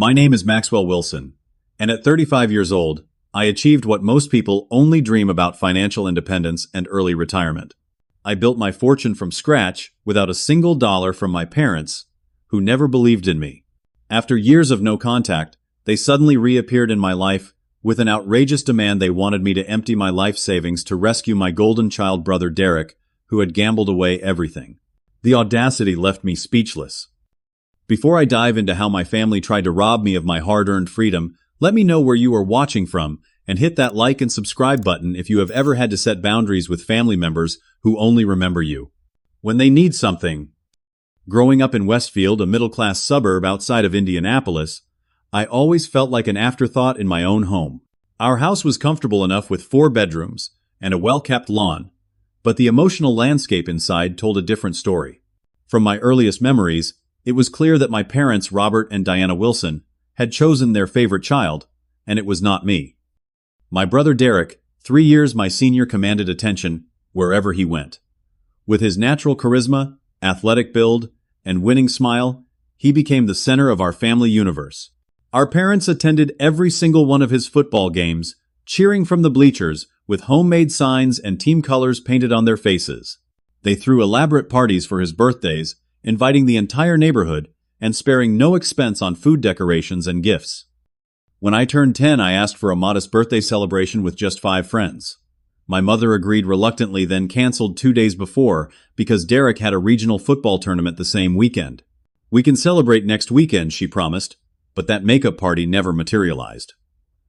My name is Maxwell Wilson, and at 35 years old, I achieved what most people only dream about: financial independence and early retirement. I built my fortune from scratch without a single dollar from my parents, who never believed in me. After years of no contact, they suddenly reappeared in my life with an outrageous demand. They wanted me to empty my life savings to rescue my golden child brother Derek, who had gambled away everything. The audacity left me speechless. Before I dive into how my family tried to rob me of my hard-earned freedom, let me know where you are watching from, and hit that like and subscribe button if you have ever had to set boundaries with family members who only remember you when they need something. Growing up in Westfield, a middle-class suburb outside of Indianapolis, I always felt like an afterthought in my own home. Our house was comfortable enough with 4 bedrooms and a well-kept lawn, but the emotional landscape inside told a different story. From my earliest memories, it was clear that my parents, Robert and Diana Wilson, had chosen their favorite child, and it was not me. My brother Derek, 3 years my senior, commanded attention wherever he went. With his natural charisma, athletic build, and winning smile, he became the center of our family universe. Our parents attended every single one of his football games, cheering from the bleachers with homemade signs and team colors painted on their faces. They threw elaborate parties for his birthdays, inviting the entire neighborhood and sparing no expense on food decorations and gifts. When I turned 10, I asked for a modest birthday celebration with just 5 friends. My mother agreed reluctantly, then canceled 2 days before because Derek had a regional football tournament the same weekend. "We can celebrate next weekend," she promised, but that makeup party never materialized.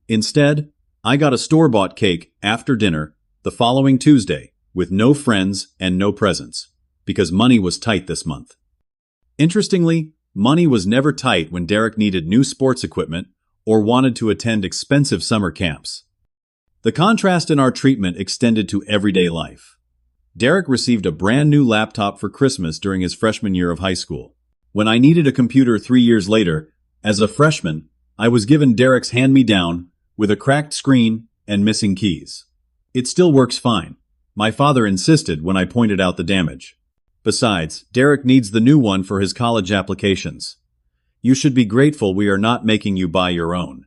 Instead, I got a store-bought cake after dinner the following Tuesday, with no friends and no presents, because money was tight this month. Interestingly, money was never tight when Derek needed new sports equipment or wanted to attend expensive summer camps. The contrast in our treatment extended to everyday life. Derek received a brand new laptop for Christmas during his freshman year of high school. When I needed a computer 3 years later, as a freshman, I was given Derek's hand-me-down with a cracked screen and missing keys. "It still works fine," my father insisted when I pointed out the damage. "Besides, Derek needs the new one for his college applications. You should be grateful we are not making you buy your own."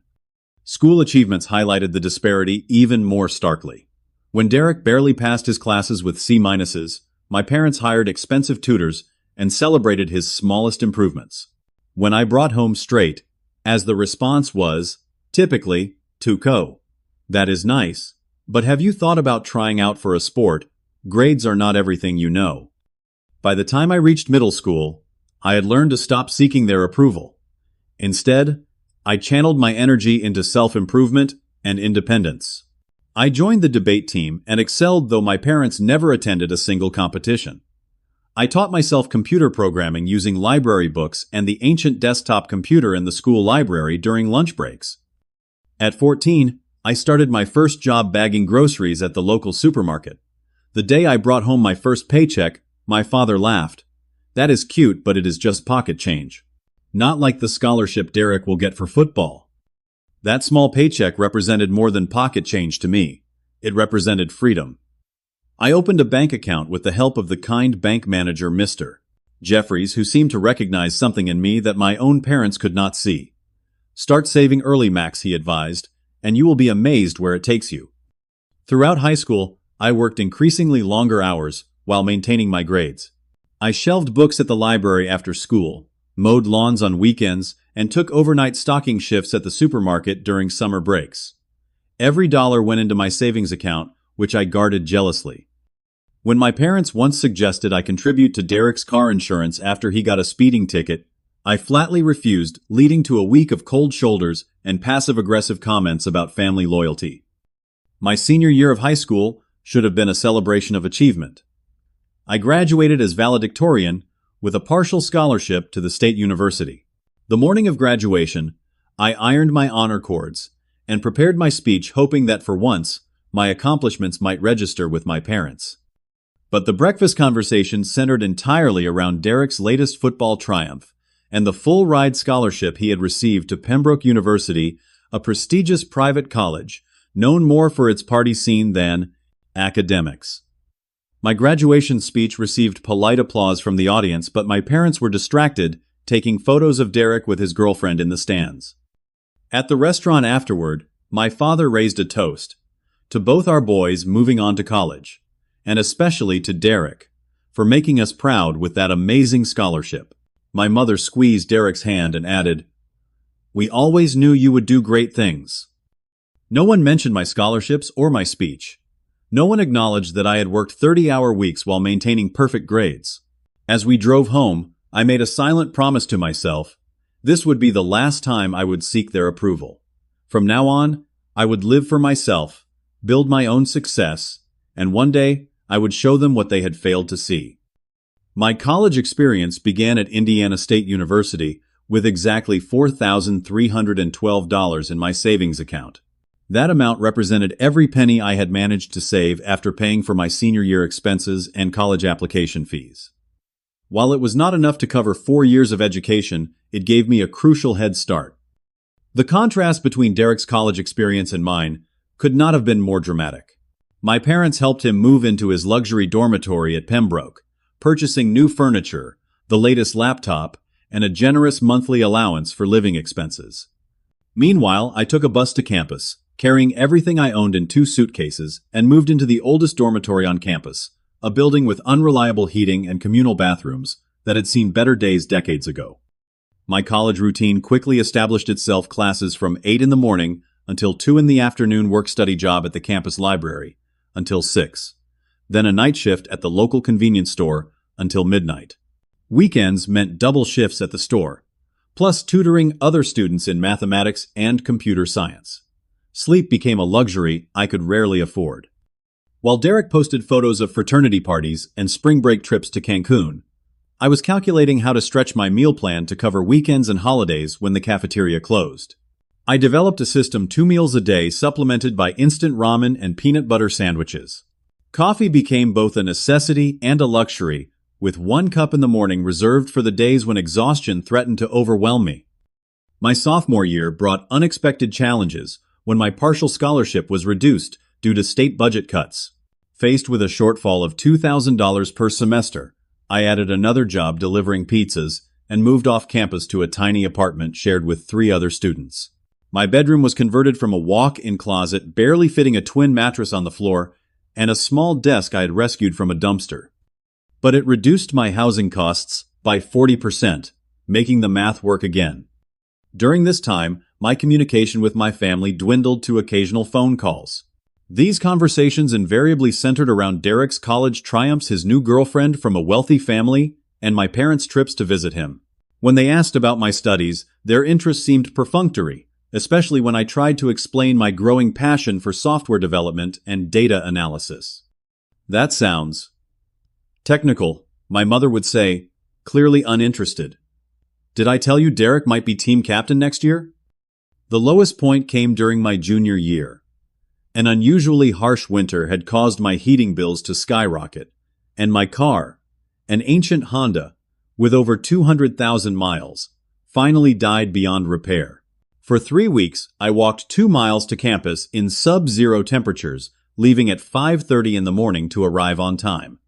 School achievements highlighted the disparity even more starkly. When Derek barely passed his classes with C-minuses, my parents hired expensive tutors and celebrated his smallest improvements. When I brought home straight, as the response was, typically, "Tuco. That is nice, but have you thought about trying out for a sport? Grades are not everything, you know." By the time I reached middle school, I had learned to stop seeking their approval. Instead, I channeled my energy into self-improvement and independence. I joined the debate team and excelled, though my parents never attended a single competition. I taught myself computer programming using library books and the ancient desktop computer in the school library during lunch breaks. At 14, I started my first job bagging groceries at the local supermarket. The day I brought home my first paycheck, my father laughed. "That is cute, but it is just pocket change. Not like the scholarship Derek will get for football." That small paycheck represented more than pocket change to me. It represented freedom. I opened a bank account with the help of the kind bank manager, Mr. Jeffries, who seemed to recognize something in me that my own parents could not see. "Start saving early, Max," he advised, "and you will be amazed where it takes you." Throughout high school, I worked increasingly longer hours while maintaining my grades. I shelved books at the library after school, mowed lawns on weekends, and took overnight stocking shifts at the supermarket during summer breaks. Every dollar went into my savings account, which I guarded jealously. When my parents once suggested I contribute to Derek's car insurance after he got a speeding ticket, I flatly refused, leading to a week of cold shoulders and passive-aggressive comments about family loyalty. My senior year of high school should have been a celebration of achievement. I graduated as valedictorian with a partial scholarship to the state university. The morning of graduation, I ironed my honor cords and prepared my speech, hoping that for once, my accomplishments might register with my parents. But the breakfast conversation centered entirely around Derek's latest football triumph and the full-ride scholarship he had received to Pembroke University, a prestigious private college known more for its party scene than academics. My graduation speech received polite applause from the audience, but my parents were distracted taking photos of Derek with his girlfriend in the stands. At the restaurant afterward, my father raised a toast to both our boys moving on to college, and especially to Derek, for making us proud with that amazing scholarship. My mother squeezed Derek's hand and added, "We always knew you would do great things." No one mentioned my scholarships or my speech. No one acknowledged that I had worked 30-hour weeks while maintaining perfect grades. As we drove home, I made a silent promise to myself. This would be the last time I would seek their approval. From now on, I would live for myself, build my own success, and one day I would show them what they had failed to see. My college experience began at Indiana State University with exactly $4,312 in my savings account. That amount represented every penny I had managed to save after paying for my senior year expenses and college application fees. While it was not enough to cover 4 years of education, it gave me a crucial head start. The contrast between Derek's college experience and mine could not have been more dramatic. My parents helped him move into his luxury dormitory at Pembroke, purchasing new furniture, the latest laptop, and a generous monthly allowance for living expenses. Meanwhile, I took a bus to campus, carrying everything I owned in 2 suitcases, and moved into the oldest dormitory on campus, a building with unreliable heating and communal bathrooms that had seen better days decades ago. My college routine quickly established itself: classes from 8 in the morning until 2 in the afternoon, work-study job at the campus library until 6, then a night shift at the local convenience store until midnight. Weekends meant double shifts at the store, plus tutoring other students in mathematics and computer science. Sleep became a luxury I could rarely afford. While Derek posted photos of fraternity parties and spring break trips to Cancun, I was calculating how to stretch my meal plan to cover weekends and holidays when the cafeteria closed. I developed a system: 2 meals a day supplemented by instant ramen and peanut butter sandwiches. Coffee became both a necessity and a luxury, with 1 cup in the morning reserved for the days when exhaustion threatened to overwhelm me. My sophomore year brought unexpected challenges when my partial scholarship was reduced due to state budget cuts. Faced with a shortfall of $2,000 per semester, I added another job delivering pizzas and moved off campus to a tiny apartment shared with 3 other students. My bedroom was converted from a walk-in closet barely fitting a twin mattress on the floor and a small desk I had rescued from a dumpster. But it reduced my housing costs by 40%, making the math work again. During this time, my communication with my family dwindled to occasional phone calls. These conversations invariably centered around Derek's college triumphs, his new girlfriend from a wealthy family, and my parents' trips to visit him. When they asked about my studies, their interest seemed perfunctory, especially when I tried to explain my growing passion for software development and data analysis. "That sounds technical," my mother would say, clearly uninterested. "Did I tell you Derek might be team captain next year?" The lowest point came during my junior year. An unusually harsh winter had caused my heating bills to skyrocket, and my car, an ancient Honda with over 200,000 miles, finally died beyond repair. For 3 weeks, I walked 2 miles to campus in sub-zero temperatures, leaving at 5:30 in the morning to arrive on time.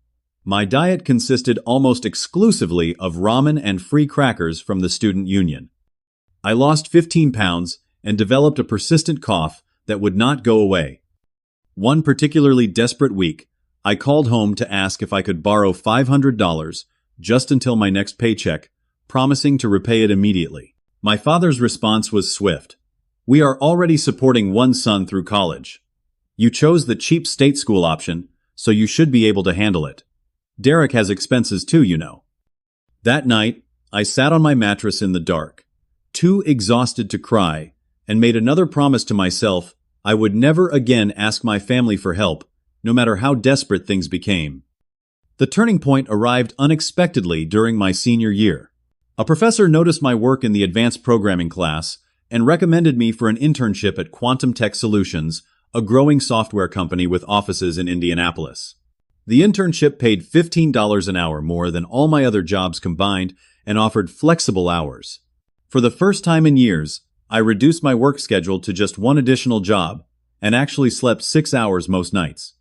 My diet consisted almost exclusively of ramen and free crackers from the student union. I lost 15 pounds and developed a persistent cough that would not go away. One particularly desperate week, I called home to ask if I could borrow $500 just until my next paycheck, promising to repay it immediately. My father's response was swift. "We are already supporting one son through college. You chose the cheap state school option, so you should be able to handle it. Derek has expenses too, you know." That night, I sat on my mattress in the dark, too exhausted to cry, and made another promise to myself: I would never again ask my family for help, no matter how desperate things became. The turning point arrived unexpectedly during my senior year. A professor noticed my work in the advanced programming class and recommended me for an internship at Quantum Tech Solutions, a growing software company with offices in Indianapolis. The internship paid $15 an hour more than all my other jobs combined and offered flexible hours. For the first time in years, I reduced my work schedule to just 1 additional job and actually slept 6 hours most nights.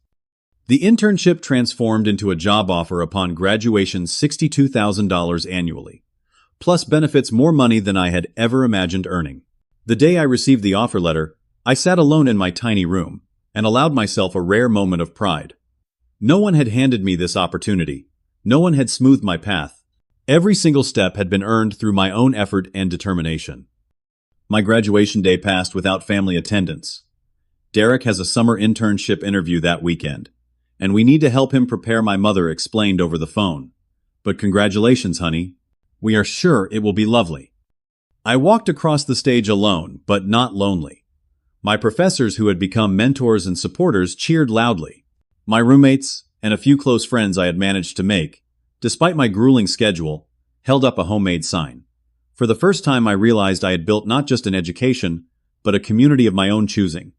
The internship transformed into a job offer upon graduation: $62,000 annually, plus benefits more money than I had ever imagined earning. The day I received the offer letter, I sat alone in my tiny room and allowed myself a rare moment of pride. No one had handed me this opportunity. No one had smoothed my path. Every single step had been earned through my own effort and determination. My graduation day passed without family attendance. Derek has a summer internship interview that weekend, and we need to help him prepare, my mother explained over the phone. But congratulations, honey. We are sure it will be lovely. I walked across the stage alone, but not lonely. My professors, who had become mentors and supporters, cheered loudly. My roommates and a few close friends I had managed to make, despite my grueling schedule, held up a homemade sign. For the first time, I realized I had built not just an education, but a community of my own choosing.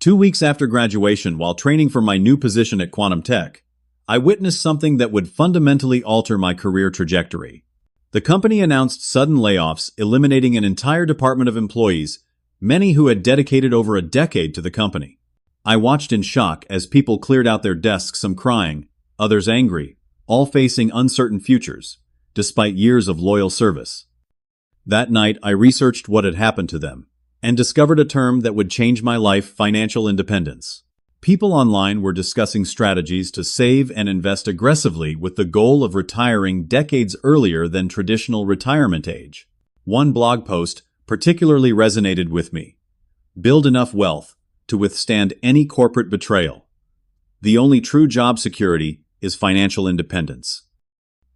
2 weeks after graduation, while training for my new position at Quantum Tech, I witnessed something that would fundamentally alter my career trajectory. The company announced sudden layoffs, eliminating an entire department of employees, many who had dedicated over a decade to the company. I watched in shock as people cleared out their desks, some crying, others angry, all facing uncertain futures, despite years of loyal service. That night, I researched what had happened to them, and discovered a term that would change my life: financial independence. People online were discussing strategies to save and invest aggressively with the goal of retiring decades earlier than traditional retirement age. One blog post particularly resonated with me. Build enough wealth to withstand any corporate betrayal. The only true job security is financial independence.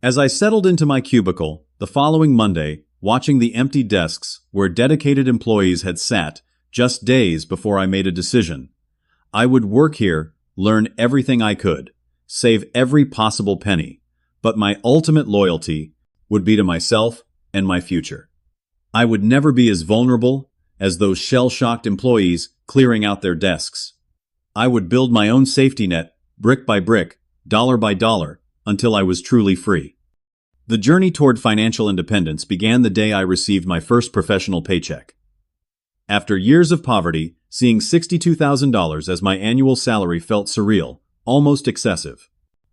As I settled into my cubicle the following Monday, watching the empty desks where dedicated employees had sat just days before I made a decision, I would work here, learn everything I could, save every possible penny, but my ultimate loyalty would be to myself and my future. I would never be as vulnerable as those shell-shocked employees clearing out their desks. I would build my own safety net, brick by brick, dollar by dollar, until I was truly free. The journey toward financial independence began the day I received my first professional paycheck. After years of poverty, seeing $62,000 as my annual salary felt surreal, almost excessive.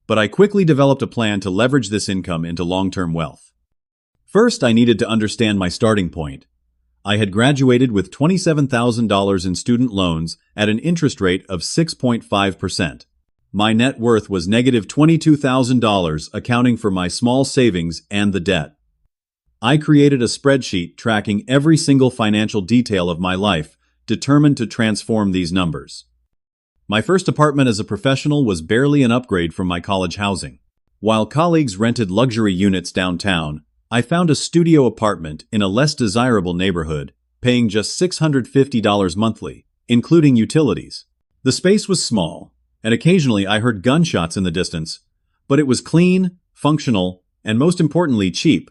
But I quickly developed a plan to leverage this income into long-term wealth. First, I needed to understand my starting point. I had graduated with $27,000 in student loans at an interest rate of 6.5%. My net worth was negative $22,000, accounting for my small savings and the debt. I created a spreadsheet tracking every single financial detail of my life, determined to transform these numbers. My first apartment as a professional was barely an upgrade from my college housing. While colleagues rented luxury units downtown, I found a studio apartment in a less desirable neighborhood, paying just $650 monthly, including utilities. The space was small, and occasionally I heard gunshots in the distance, but it was clean, functional, and most importantly, cheap.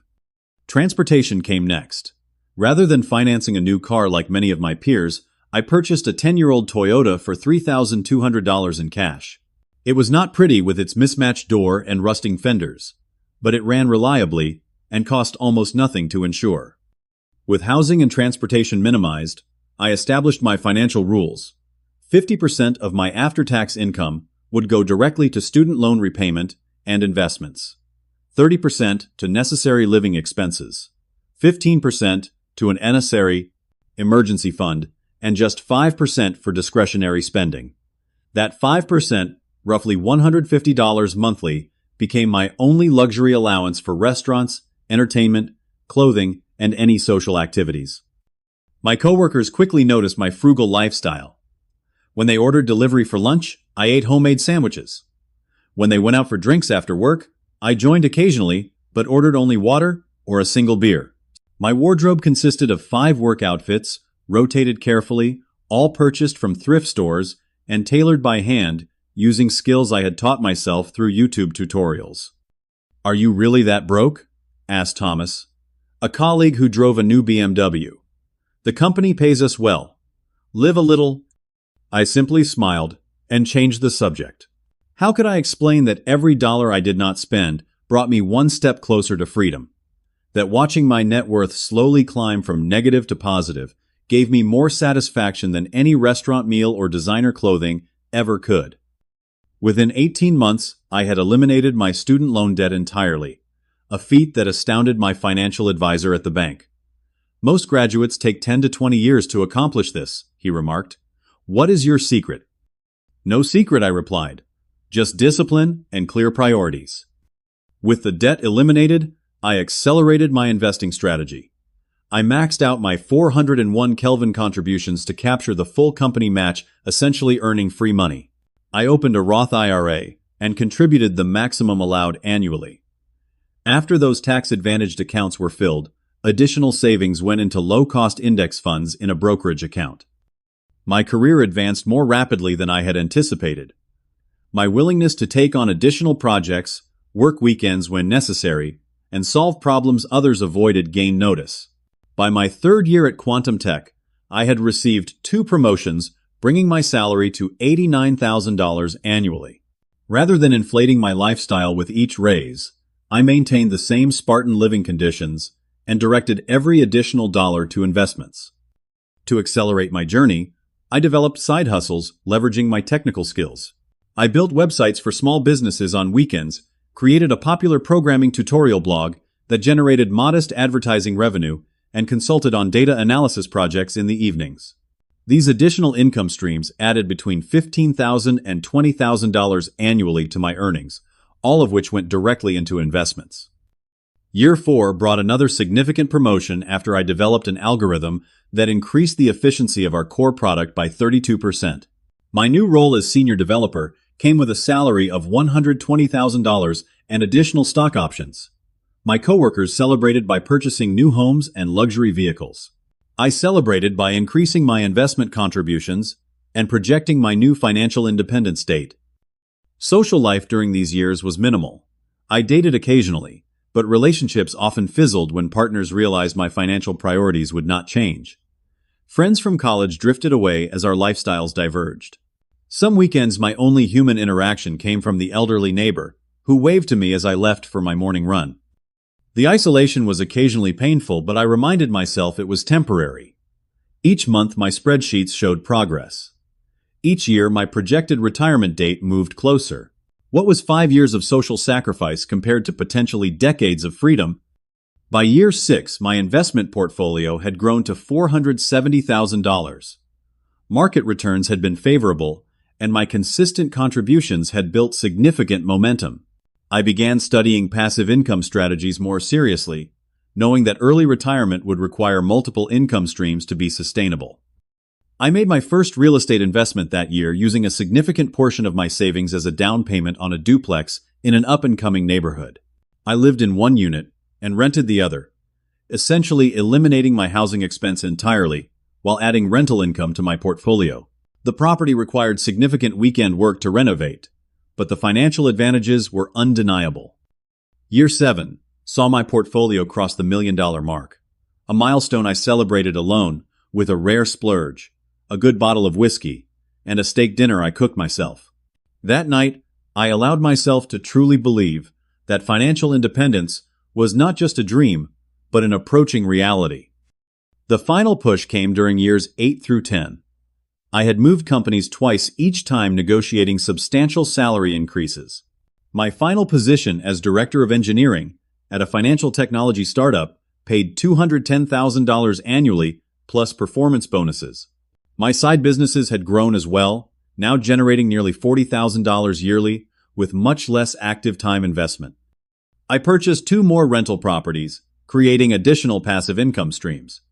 Transportation came next. Rather than financing a new car like many of my peers, I purchased a 10-year-old Toyota for $3,200 in cash. It was not pretty with its mismatched door and rusting fenders, but it ran reliably and cost almost nothing to insure. With housing and transportation minimized, I established my financial rules. 50% of my after-tax income would go directly to student loan repayment and investments, 30% to necessary living expenses, 15% to an necessary emergency fund, and just 5% for discretionary spending. That 5%, roughly $150 monthly, became my only luxury allowance for restaurants, entertainment, clothing, and any social activities. My coworkers quickly noticed my frugal lifestyle. When they ordered delivery for lunch, I ate homemade sandwiches. When they went out for drinks after work, I joined occasionally, but ordered only water or a single beer. My wardrobe consisted of 5 work outfits, rotated carefully, all purchased from thrift stores and tailored by hand using skills I had taught myself through YouTube tutorials. "Are you really that broke?" asked Thomas, a colleague who drove a new BMW. "The company pays us well. Live a little." I simply smiled and changed the subject. How could I explain that every dollar I did not spend brought me one step closer to freedom? That watching my net worth slowly climb from negative to positive gave me more satisfaction than any restaurant meal or designer clothing ever could. Within 18 months, I had eliminated my student loan debt entirely, a feat that astounded my financial advisor at the bank. "Most graduates take 10 to 20 years to accomplish this," he remarked. "What is your secret?" "No secret," I replied. "Just discipline and clear priorities." With the debt eliminated, I accelerated my investing strategy. I maxed out my 401 Kelvin contributions to capture the full company match, essentially earning free money. I opened a Roth IRA and contributed the maximum allowed annually. After those tax-advantaged accounts were filled, additional savings went into low-cost index funds in a brokerage account. My career advanced more rapidly than I had anticipated. My willingness to take on additional projects, work weekends when necessary, and solve problems others avoided gained notice. By my third year at Quantum Tech, I had received 2 promotions, bringing my salary to $89,000 annually. Rather than inflating my lifestyle with each raise, I maintained the same Spartan living conditions and directed every additional dollar to investments. To accelerate my journey, I developed side hustles leveraging my technical skills. I built websites for small businesses on weekends, created a popular programming tutorial blog that generated modest advertising revenue, and consulted on data analysis projects in the evenings. These additional income streams added between $15,000 and $20,000 annually to my earnings, all of which went directly into investments. Year 4 brought another significant promotion after I developed an algorithm that increased the efficiency of our core product by 32%. My new role as senior developer came with a salary of $120,000 and additional stock options. My coworkers celebrated by purchasing new homes and luxury vehicles. I celebrated by increasing my investment contributions and projecting my new financial independence date. Social life during these years was minimal. I dated occasionally, but relationships often fizzled when partners realized my financial priorities would not change. Friends from college drifted away as our lifestyles diverged. Some weekends my only human interaction came from the elderly neighbor, who waved to me as I left for my morning run. The isolation was occasionally painful, but I reminded myself it was temporary. Each month my spreadsheets showed progress. Each year my projected retirement date moved closer. What was 5 years of social sacrifice compared to potentially decades of freedom? By year 6, my investment portfolio had grown to $470,000. Market returns had been favorable, and my consistent contributions had built significant momentum. I began studying passive income strategies more seriously, knowing that early retirement would require multiple income streams to be sustainable. I made my first real estate investment that year using a significant portion of my savings as a down payment on a duplex in an up-and-coming neighborhood. I lived in one unit and rented the other, essentially eliminating my housing expense entirely while adding rental income to my portfolio. The property required significant weekend work to renovate, but the financial advantages were undeniable. Year 7 saw my portfolio cross the $1 million mark, a milestone I celebrated alone with a rare splurge, a good bottle of whiskey, and a steak dinner I cooked myself. That night, I allowed myself to truly believe that financial independence was not just a dream, but an approaching reality. The final push came during years 8 through 10. I had moved companies twice, each time negotiating substantial salary increases. My final position as director of engineering at a financial technology startup paid $210,000 annually plus performance bonuses. My side businesses had grown as well, now generating nearly $40,000 yearly with much less active time investment. I purchased 2 more rental properties, creating additional passive income streams.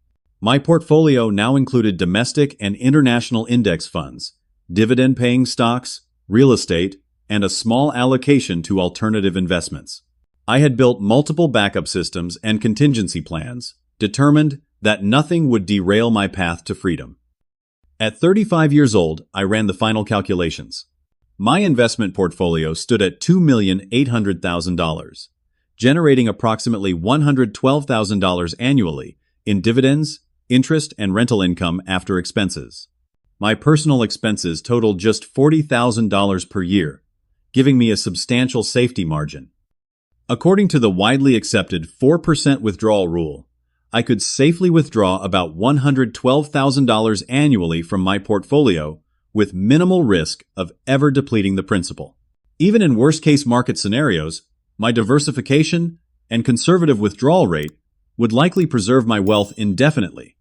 My portfolio now included domestic and international index funds, dividend-paying stocks, real estate, and a small allocation to alternative investments. I had built multiple backup systems and contingency plans, determined that nothing would derail my path to freedom. At 35 years old, I ran the final calculations. My investment portfolio stood at $2,800,000, generating approximately $112,000 annually in dividends, interest, and rental income after expenses. My personal expenses totaled just $40,000 per year, giving me a substantial safety margin. According to the widely accepted 4% withdrawal rule, I could safely withdraw about $112,000 annually from my portfolio with minimal risk of ever depleting the principal. Even in worst-case market scenarios, my diversification and conservative withdrawal rate would likely preserve my wealth indefinitely.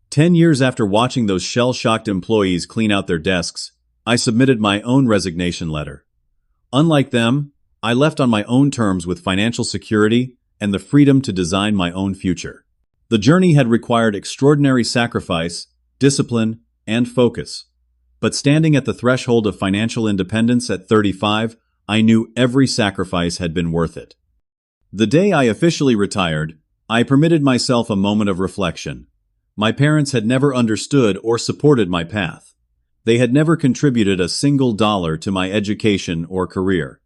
10 years after watching those shell-shocked employees clean out their desks, I submitted my own resignation letter. Unlike them, I left on my own terms with financial security and the freedom to design my own future. The journey had required extraordinary sacrifice, discipline, and focus. But standing at the threshold of financial independence at 35, I knew every sacrifice had been worth it. The day I officially retired, I permitted myself a moment of reflection. My parents had never understood or supported my path. They had never contributed a single dollar to my education or career.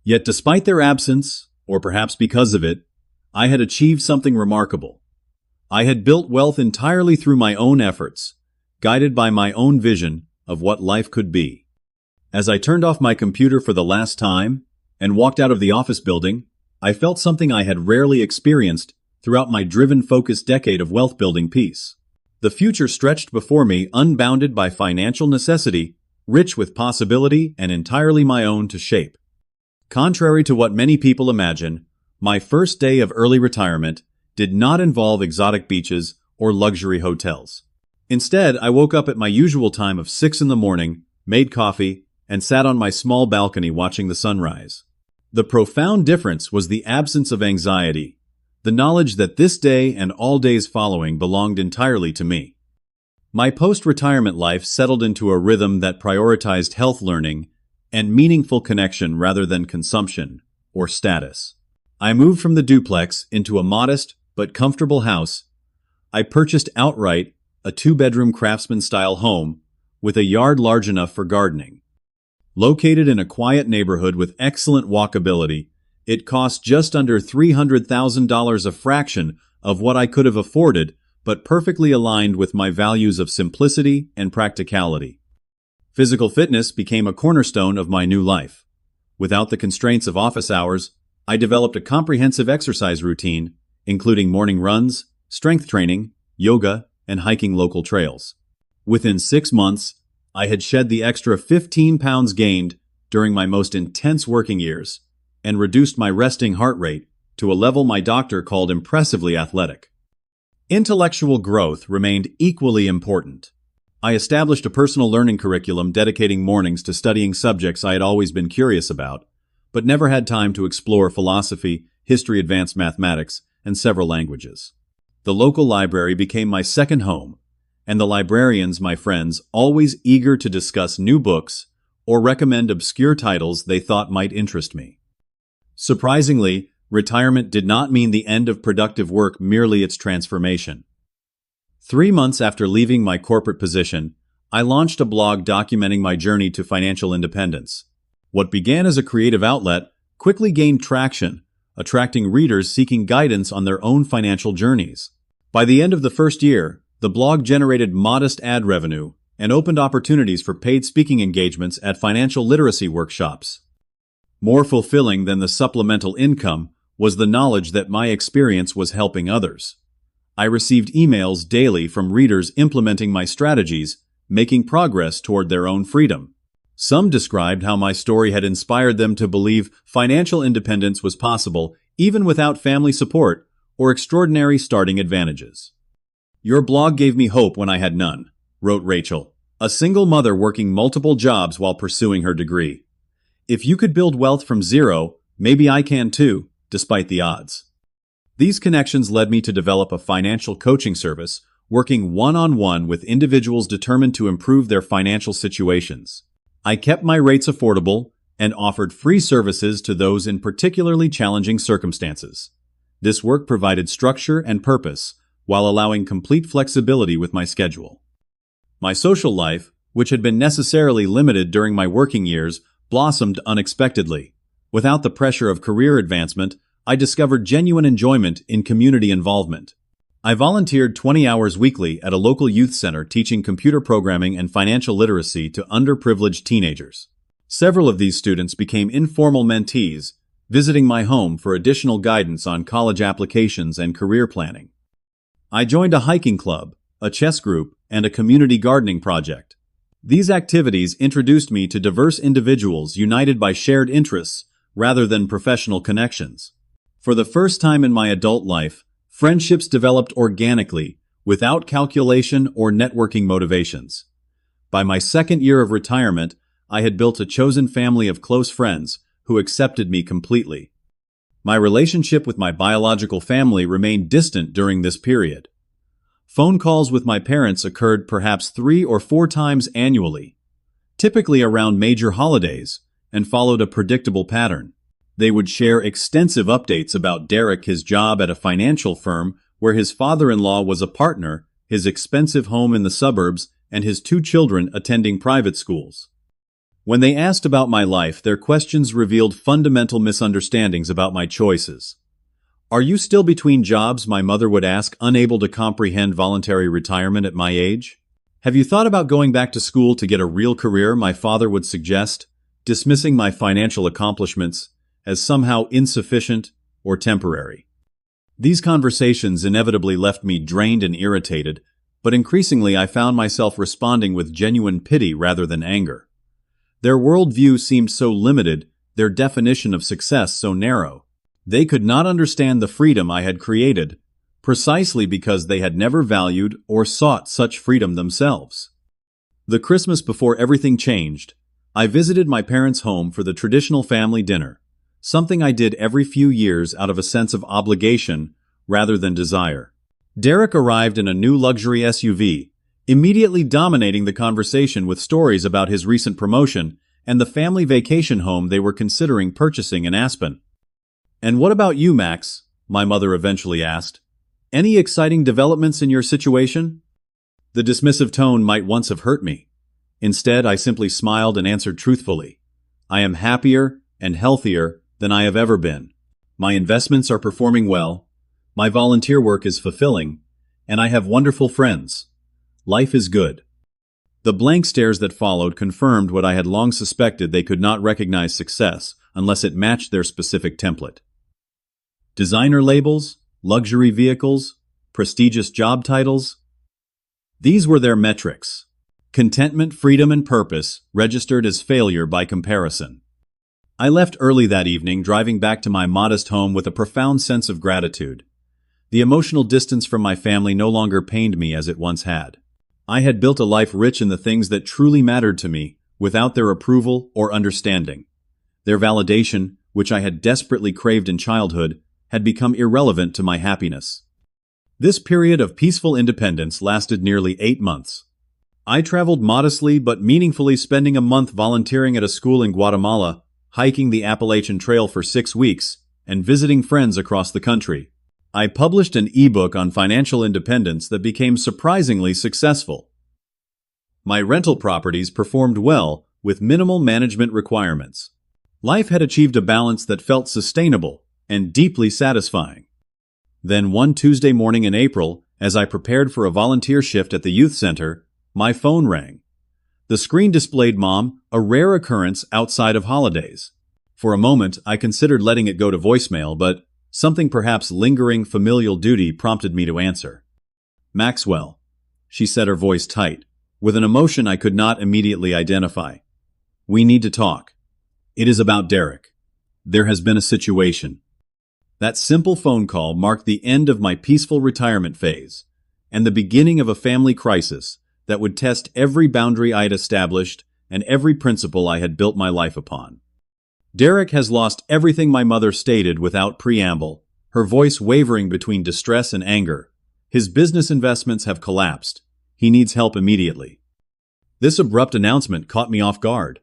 Yet despite their absence, or perhaps because of it, I had achieved something remarkable. I had built wealth entirely through my own efforts, guided by my own vision of what life could be. As I turned off my computer for the last time and walked out of the office building, I felt something I had rarely experienced throughout my driven, focused decade of wealth-building peace. The future stretched before me, unbounded by financial necessity, rich with possibility and entirely my own to shape. Contrary to what many people imagine, my first day of early retirement did not involve exotic beaches or luxury hotels. Instead, I woke up at my usual time of 6 in the morning, made coffee, and sat on my small balcony watching the sunrise. The profound difference was the absence of anxiety, the knowledge that this day and all days following belonged entirely to me. My post-retirement life settled into a rhythm that prioritized health learning and meaningful connection rather than consumption or status. I moved from the duplex into a modest but comfortable house. I purchased outright a 2-bedroom craftsman-style home with a yard large enough for gardening. Located in a quiet neighborhood with excellent walkability, it cost just under $300,000, a fraction of what I could have afforded, but perfectly aligned with my values of simplicity and practicality. Physical fitness became a cornerstone of my new life. Without the constraints of office hours, I developed a comprehensive exercise routine, including morning runs, strength training, yoga, and hiking local trails. Within 6 months, I had shed the extra 15 pounds gained during my most intense working years and reduced my resting heart rate to a level my doctor called impressively athletic. Intellectual growth remained equally important. I established a personal learning curriculum dedicating mornings to studying subjects I had always been curious about, but never had time to explore: philosophy, history, advanced mathematics, and several languages. The local library became my second home, and the librarians, my friends, always eager to discuss new books or recommend obscure titles they thought might interest me. Surprisingly, retirement did not mean the end of productive work, merely its transformation. 3 months after leaving my corporate position, I launched a blog documenting my journey to financial independence. What began as a creative outlet quickly gained traction, attracting readers seeking guidance on their own financial journeys. By the end of the first year, the blog generated modest ad revenue and opened opportunities for paid speaking engagements at financial literacy workshops. More fulfilling than the supplemental income was the knowledge that my experience was helping others. I received emails daily from readers implementing my strategies, making progress toward their own freedom. Some described how my story had inspired them to believe financial independence was possible even without family support or extraordinary starting advantages. "Your blog gave me hope when I had none," wrote Rachel, a single mother working multiple jobs while pursuing her degree. "If you could build wealth from zero, maybe I can too, despite the odds." These connections led me to develop a financial coaching service, working one-on-one with individuals determined to improve their financial situations. I kept my rates affordable and offered free services to those in particularly challenging circumstances. This work provided structure and purpose while allowing complete flexibility with my schedule. My social life, which had been necessarily limited during my working years, blossomed unexpectedly. Without the pressure of career advancement, I discovered genuine enjoyment in community involvement. I volunteered 20 hours weekly at a local youth center teaching computer programming and financial literacy to underprivileged teenagers. Several of these students became informal mentees, visiting my home for additional guidance on college applications and career planning. I joined a hiking club, a chess group, and a community gardening project. These activities introduced me to diverse individuals united by shared interests rather than professional connections. For the first time in my adult life, friendships developed organically, without calculation or networking motivations. By my second year of retirement, I had built a chosen family of close friends who accepted me completely. My relationship with my biological family remained distant during this period. Phone calls with my parents occurred perhaps 3 or 4 times annually, typically around major holidays, and followed a predictable pattern. They would share extensive updates about Derek, his job at a financial firm where his father-in-law was a partner, his expensive home in the suburbs, and his 2 children attending private schools. When they asked about my life, their questions revealed fundamental misunderstandings about my choices. "Are you still between jobs?" my mother would ask, unable to comprehend voluntary retirement at my age. "Have you thought about going back to school to get a real career?" my father would suggest, dismissing my financial accomplishments as somehow insufficient or temporary. These conversations inevitably left me drained and irritated, but increasingly I found myself responding with genuine pity rather than anger. Their worldview seemed so limited, their definition of success so narrow. They could not understand the freedom I had created, precisely because they had never valued or sought such freedom themselves. The Christmas before everything changed, I visited my parents' home for the traditional family dinner, something I did every few years out of a sense of obligation rather than desire. Derek arrived in a new luxury SUV, immediately dominating the conversation with stories about his recent promotion and the family vacation home they were considering purchasing in Aspen. "And what about you, Max?" my mother eventually asked. "Any exciting developments in your situation?" The dismissive tone might once have hurt me. Instead, I simply smiled and answered truthfully, "I am happier and healthier than I have ever been. My investments are performing well, my volunteer work is fulfilling, and I have wonderful friends. Life is good." The blank stares that followed confirmed what I had long suspected: they could not recognize success unless it matched their specific template. Designer labels, luxury vehicles, prestigious job titles. These were their metrics. Contentment, freedom, and purpose registered as failure by comparison. I left early that evening, driving back to my modest home with a profound sense of gratitude. The emotional distance from my family no longer pained me as it once had. I had built a life rich in the things that truly mattered to me, without their approval or understanding. Their validation, which I had desperately craved in childhood, had become irrelevant to my happiness. This period of peaceful independence lasted nearly 8 months. I traveled modestly but meaningfully, spending a month volunteering at a school in Guatemala, hiking the Appalachian Trail for 6 weeks, and visiting friends across the country. I published an ebook on financial independence that became surprisingly successful. My rental properties performed well, with minimal management requirements. Life had achieved a balance that felt sustainable and deeply satisfying. Then one Tuesday morning in April, as I prepared for a volunteer shift at the youth center, my phone rang. The screen displayed "Mom," a rare occurrence outside of holidays. For a moment, I considered letting it go to voicemail, but something, perhaps lingering familial duty, prompted me to answer. "Maxwell," she said, her voice tight, with an emotion I could not immediately identify. "We need to talk. It is about Derek. There has been a situation." That simple phone call marked the end of my peaceful retirement phase, and the beginning of a family crisis that would test every boundary I had established and every principle I had built my life upon. "Derek has lost everything," my mother stated without preamble, her voice wavering between distress and anger. "His business investments have collapsed. He needs help immediately." This abrupt announcement caught me off guard.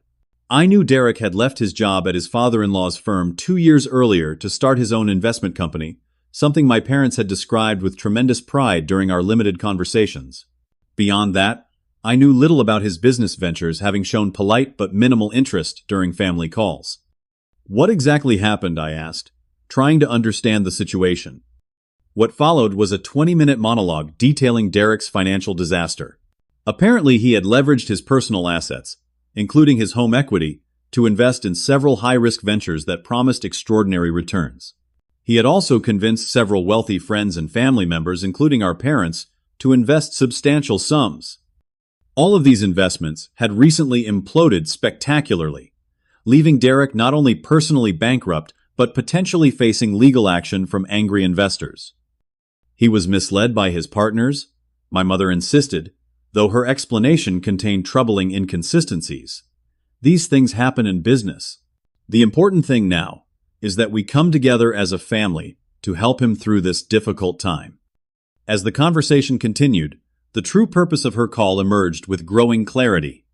I knew Derek had left his job at his father-in-law's firm 2 years earlier to start his own investment company, something my parents had described with tremendous pride during our limited conversations. Beyond that, I knew little about his business ventures, having shown polite but minimal interest during family calls. "What exactly happened?" I asked, trying to understand the situation. What followed was a 20-minute monologue detailing Derek's financial disaster. Apparently, he had leveraged his personal assets, including his home equity, to invest in several high-risk ventures that promised extraordinary returns. He had also convinced several wealthy friends and family members, including our parents, to invest substantial sums. All of these investments had recently imploded spectacularly, leaving Derek not only personally bankrupt but potentially facing legal action from angry investors. He was misled by his partners, my mother insisted, though her explanation contained troubling inconsistencies. These things happen in business. The important thing now is that we come together as a family to help him through this difficult time. As the conversation continued, the true purpose of her call emerged with growing clarity.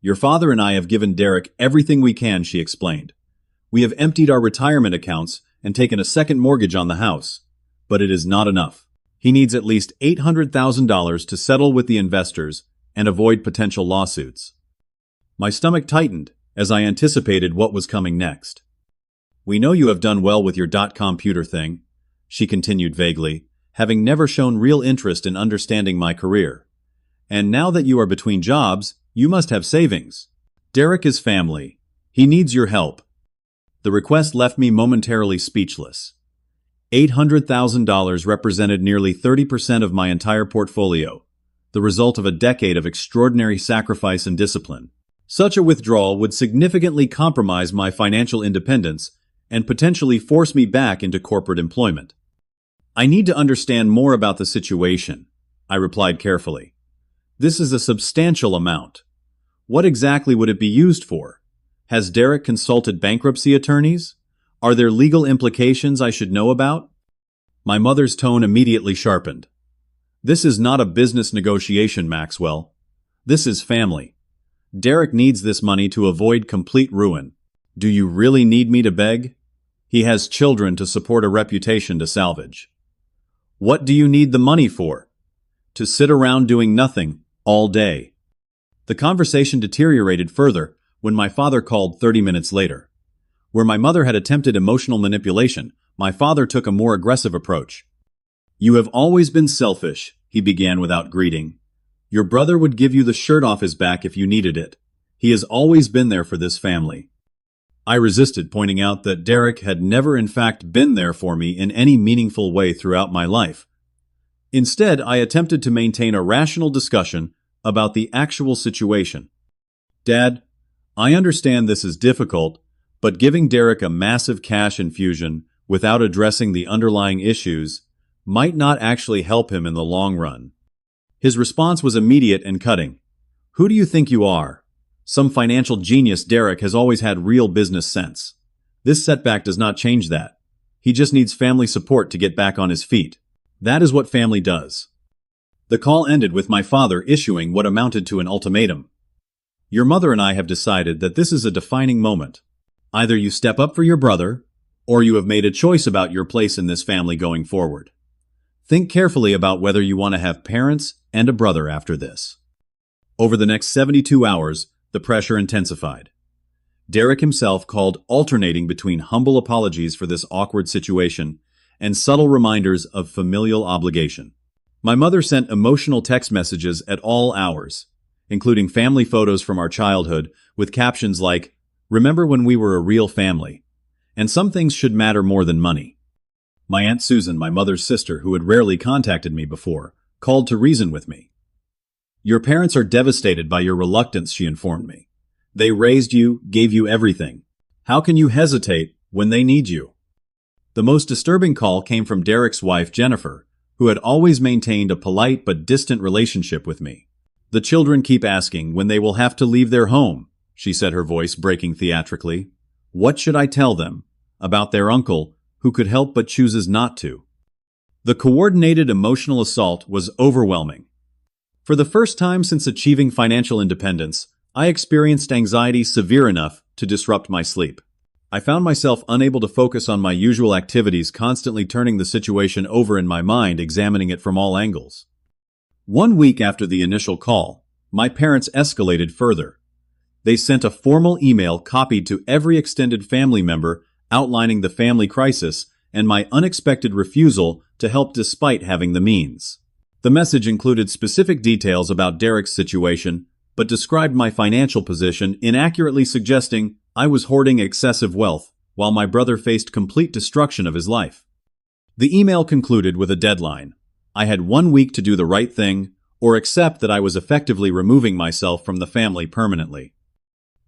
Your father and I have given Derek everything we can, she explained. We have emptied our retirement accounts and taken a second mortgage on the house, but it is not enough. He needs at least $800,000 to settle with the investors and avoid potential lawsuits. My stomach tightened as I anticipated what was coming next. We know you have done well with your .computer thing, she continued vaguely, having never shown real interest in understanding my career. And now that you are between jobs, you must have savings. Derek is family. He needs your help. The request left me momentarily speechless. $800,000 represented nearly 30% of my entire portfolio, the result of a decade of extraordinary sacrifice and discipline. Such a withdrawal would significantly compromise my financial independence and potentially force me back into corporate employment. I need to understand more about the situation, I replied carefully. This is a substantial amount. What exactly would it be used for? Has Derek consulted bankruptcy attorneys? Are there legal implications I should know about? My mother's tone immediately sharpened. This is not a business negotiation, Maxwell. This is family. Derek needs this money to avoid complete ruin. Do you really need me to beg? He has children to support, a reputation to salvage. What do you need the money for? To sit around doing nothing all day. The conversation deteriorated further when my father called 30 minutes later. Where my mother had attempted emotional manipulation, my father took a more aggressive approach. You have always been selfish, he began without greeting. Your brother would give you the shirt off his back if you needed it. He has always been there for this family. I resisted, pointing out that Derek had never in fact been there for me in any meaningful way throughout my life. Instead, I attempted to maintain a rational discussion about the actual situation. Dad, I understand this is difficult, but giving Derek a massive cash infusion without addressing the underlying issues might not actually help him in the long run. His response was immediate and cutting. Who do you think you are? Some financial genius. Derek has always had real business sense. This setback does not change that. He just needs family support to get back on his feet. That is what family does. The call ended with my father issuing what amounted to an ultimatum. Your mother and I have decided that this is a defining moment. Either you step up for your brother, or you have made a choice about your place in this family going forward. Think carefully about whether you want to have parents and a brother after this. Over the next 72 hours, the pressure intensified. Derek himself called, alternating between humble apologies for this awkward situation and subtle reminders of familial obligation. My mother sent emotional text messages at all hours, including family photos from our childhood with captions like, "Remember when we were a real family?" And some things should matter more than money. My Aunt Susan, my mother's sister, who had rarely contacted me before, called to reason with me. Your parents are devastated by your reluctance, she informed me. They raised you, gave you everything. How can you hesitate when they need you? The most disturbing call came from Derek's wife, Jennifer, who had always maintained a polite but distant relationship with me. The children keep asking when they will have to leave their home, she said, her voice breaking theatrically. What should I tell them about their uncle, who could help but chooses not to? The coordinated emotional assault was overwhelming. For the first time since achieving financial independence, I experienced anxiety severe enough to disrupt my sleep. I found myself unable to focus on my usual activities, constantly turning the situation over in my mind, examining it from all angles. 1 week after the initial call, my parents escalated further. They sent a formal email copied to every extended family member outlining the family crisis and my unexpected refusal to help despite having the means. The message included specific details about Derek's situation, but described my financial position, inaccurately suggesting I was hoarding excessive wealth while my brother faced complete destruction of his life. The email concluded with a deadline. I had 1 week to do the right thing or accept that I was effectively removing myself from the family permanently.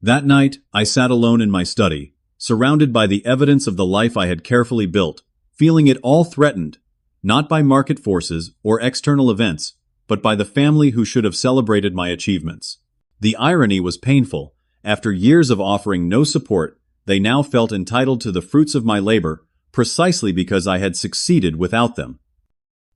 That night, I sat alone in my study, surrounded by the evidence of the life I had carefully built, feeling it all threatened, not by market forces or external events, but by the family who should have celebrated my achievements. The irony was painful. After years of offering no support, they now felt entitled to the fruits of my labor, precisely because I had succeeded without them.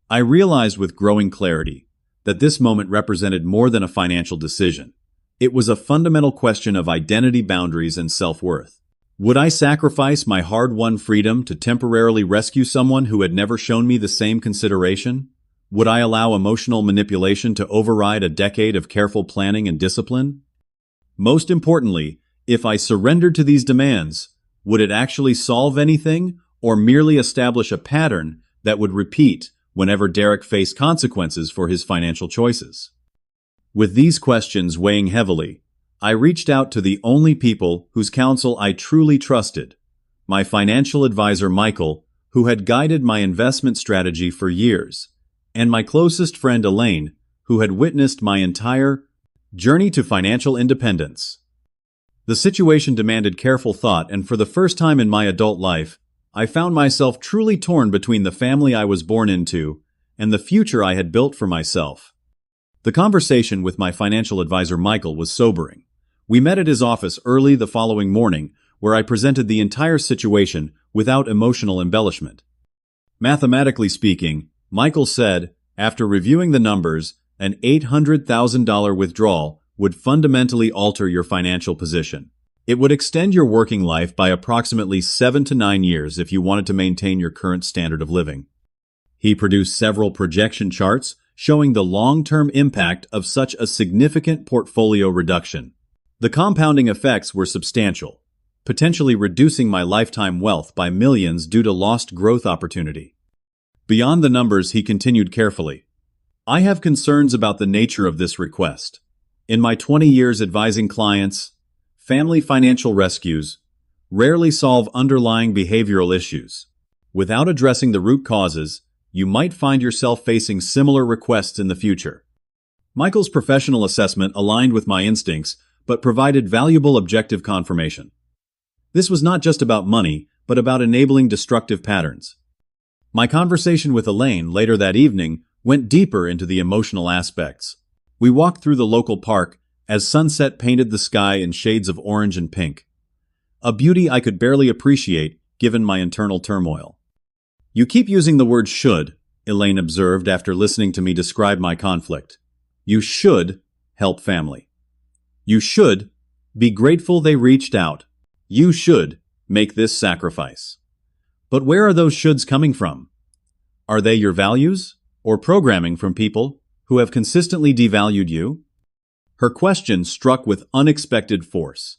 I realized with growing clarity that this moment represented more than a financial decision. It was a fundamental question of identity, boundaries, and self-worth. Would I sacrifice my hard-won freedom to temporarily rescue someone who had never shown me the same consideration? Would I allow emotional manipulation to override a decade of careful planning and discipline? Most importantly, if I surrendered to these demands, would it actually solve anything or merely establish a pattern that would repeat whenever Derek faced consequences for his financial choices? With these questions weighing heavily, I reached out to the only people whose counsel I truly trusted, my financial advisor Michael, who had guided my investment strategy for years, and my closest friend Elaine, who had witnessed my entire journey to financial independence. The situation demanded careful thought, and for the first time in my adult life, I found myself truly torn between the family I was born into and the future I had built for myself. The conversation with my financial advisor Michael was sobering. We met at his office early the following morning, where I presented the entire situation without emotional embellishment. Mathematically speaking, Michael said, after reviewing the numbers, an $800,000 withdrawal would fundamentally alter your financial position. It would extend your working life by approximately 7 to 9 years if you wanted to maintain your current standard of living. He produced several projection charts showing the long-term impact of such a significant portfolio reduction. The compounding effects were substantial, potentially reducing my lifetime wealth by millions due to lost growth opportunity. Beyond the numbers, he continued carefully. I have concerns about the nature of this request. In my 20 years advising clients, family financial rescues rarely solve underlying behavioral issues. Without addressing the root causes, you might find yourself facing similar requests in the future. Michael's professional assessment aligned with my instincts, but provided valuable objective confirmation. This was not just about money, but about enabling destructive patterns. My conversation with Elaine later that evening went deeper into the emotional aspects. We walked through the local park as sunset painted the sky in shades of orange and pink, a beauty I could barely appreciate given my internal turmoil. You keep using the word should, Elaine observed after listening to me describe my conflict. You should help family. You should be grateful they reached out. You should make this sacrifice. But where are those shoulds coming from? Are they your values or programming from people who have consistently devalued you? Her question struck with unexpected force.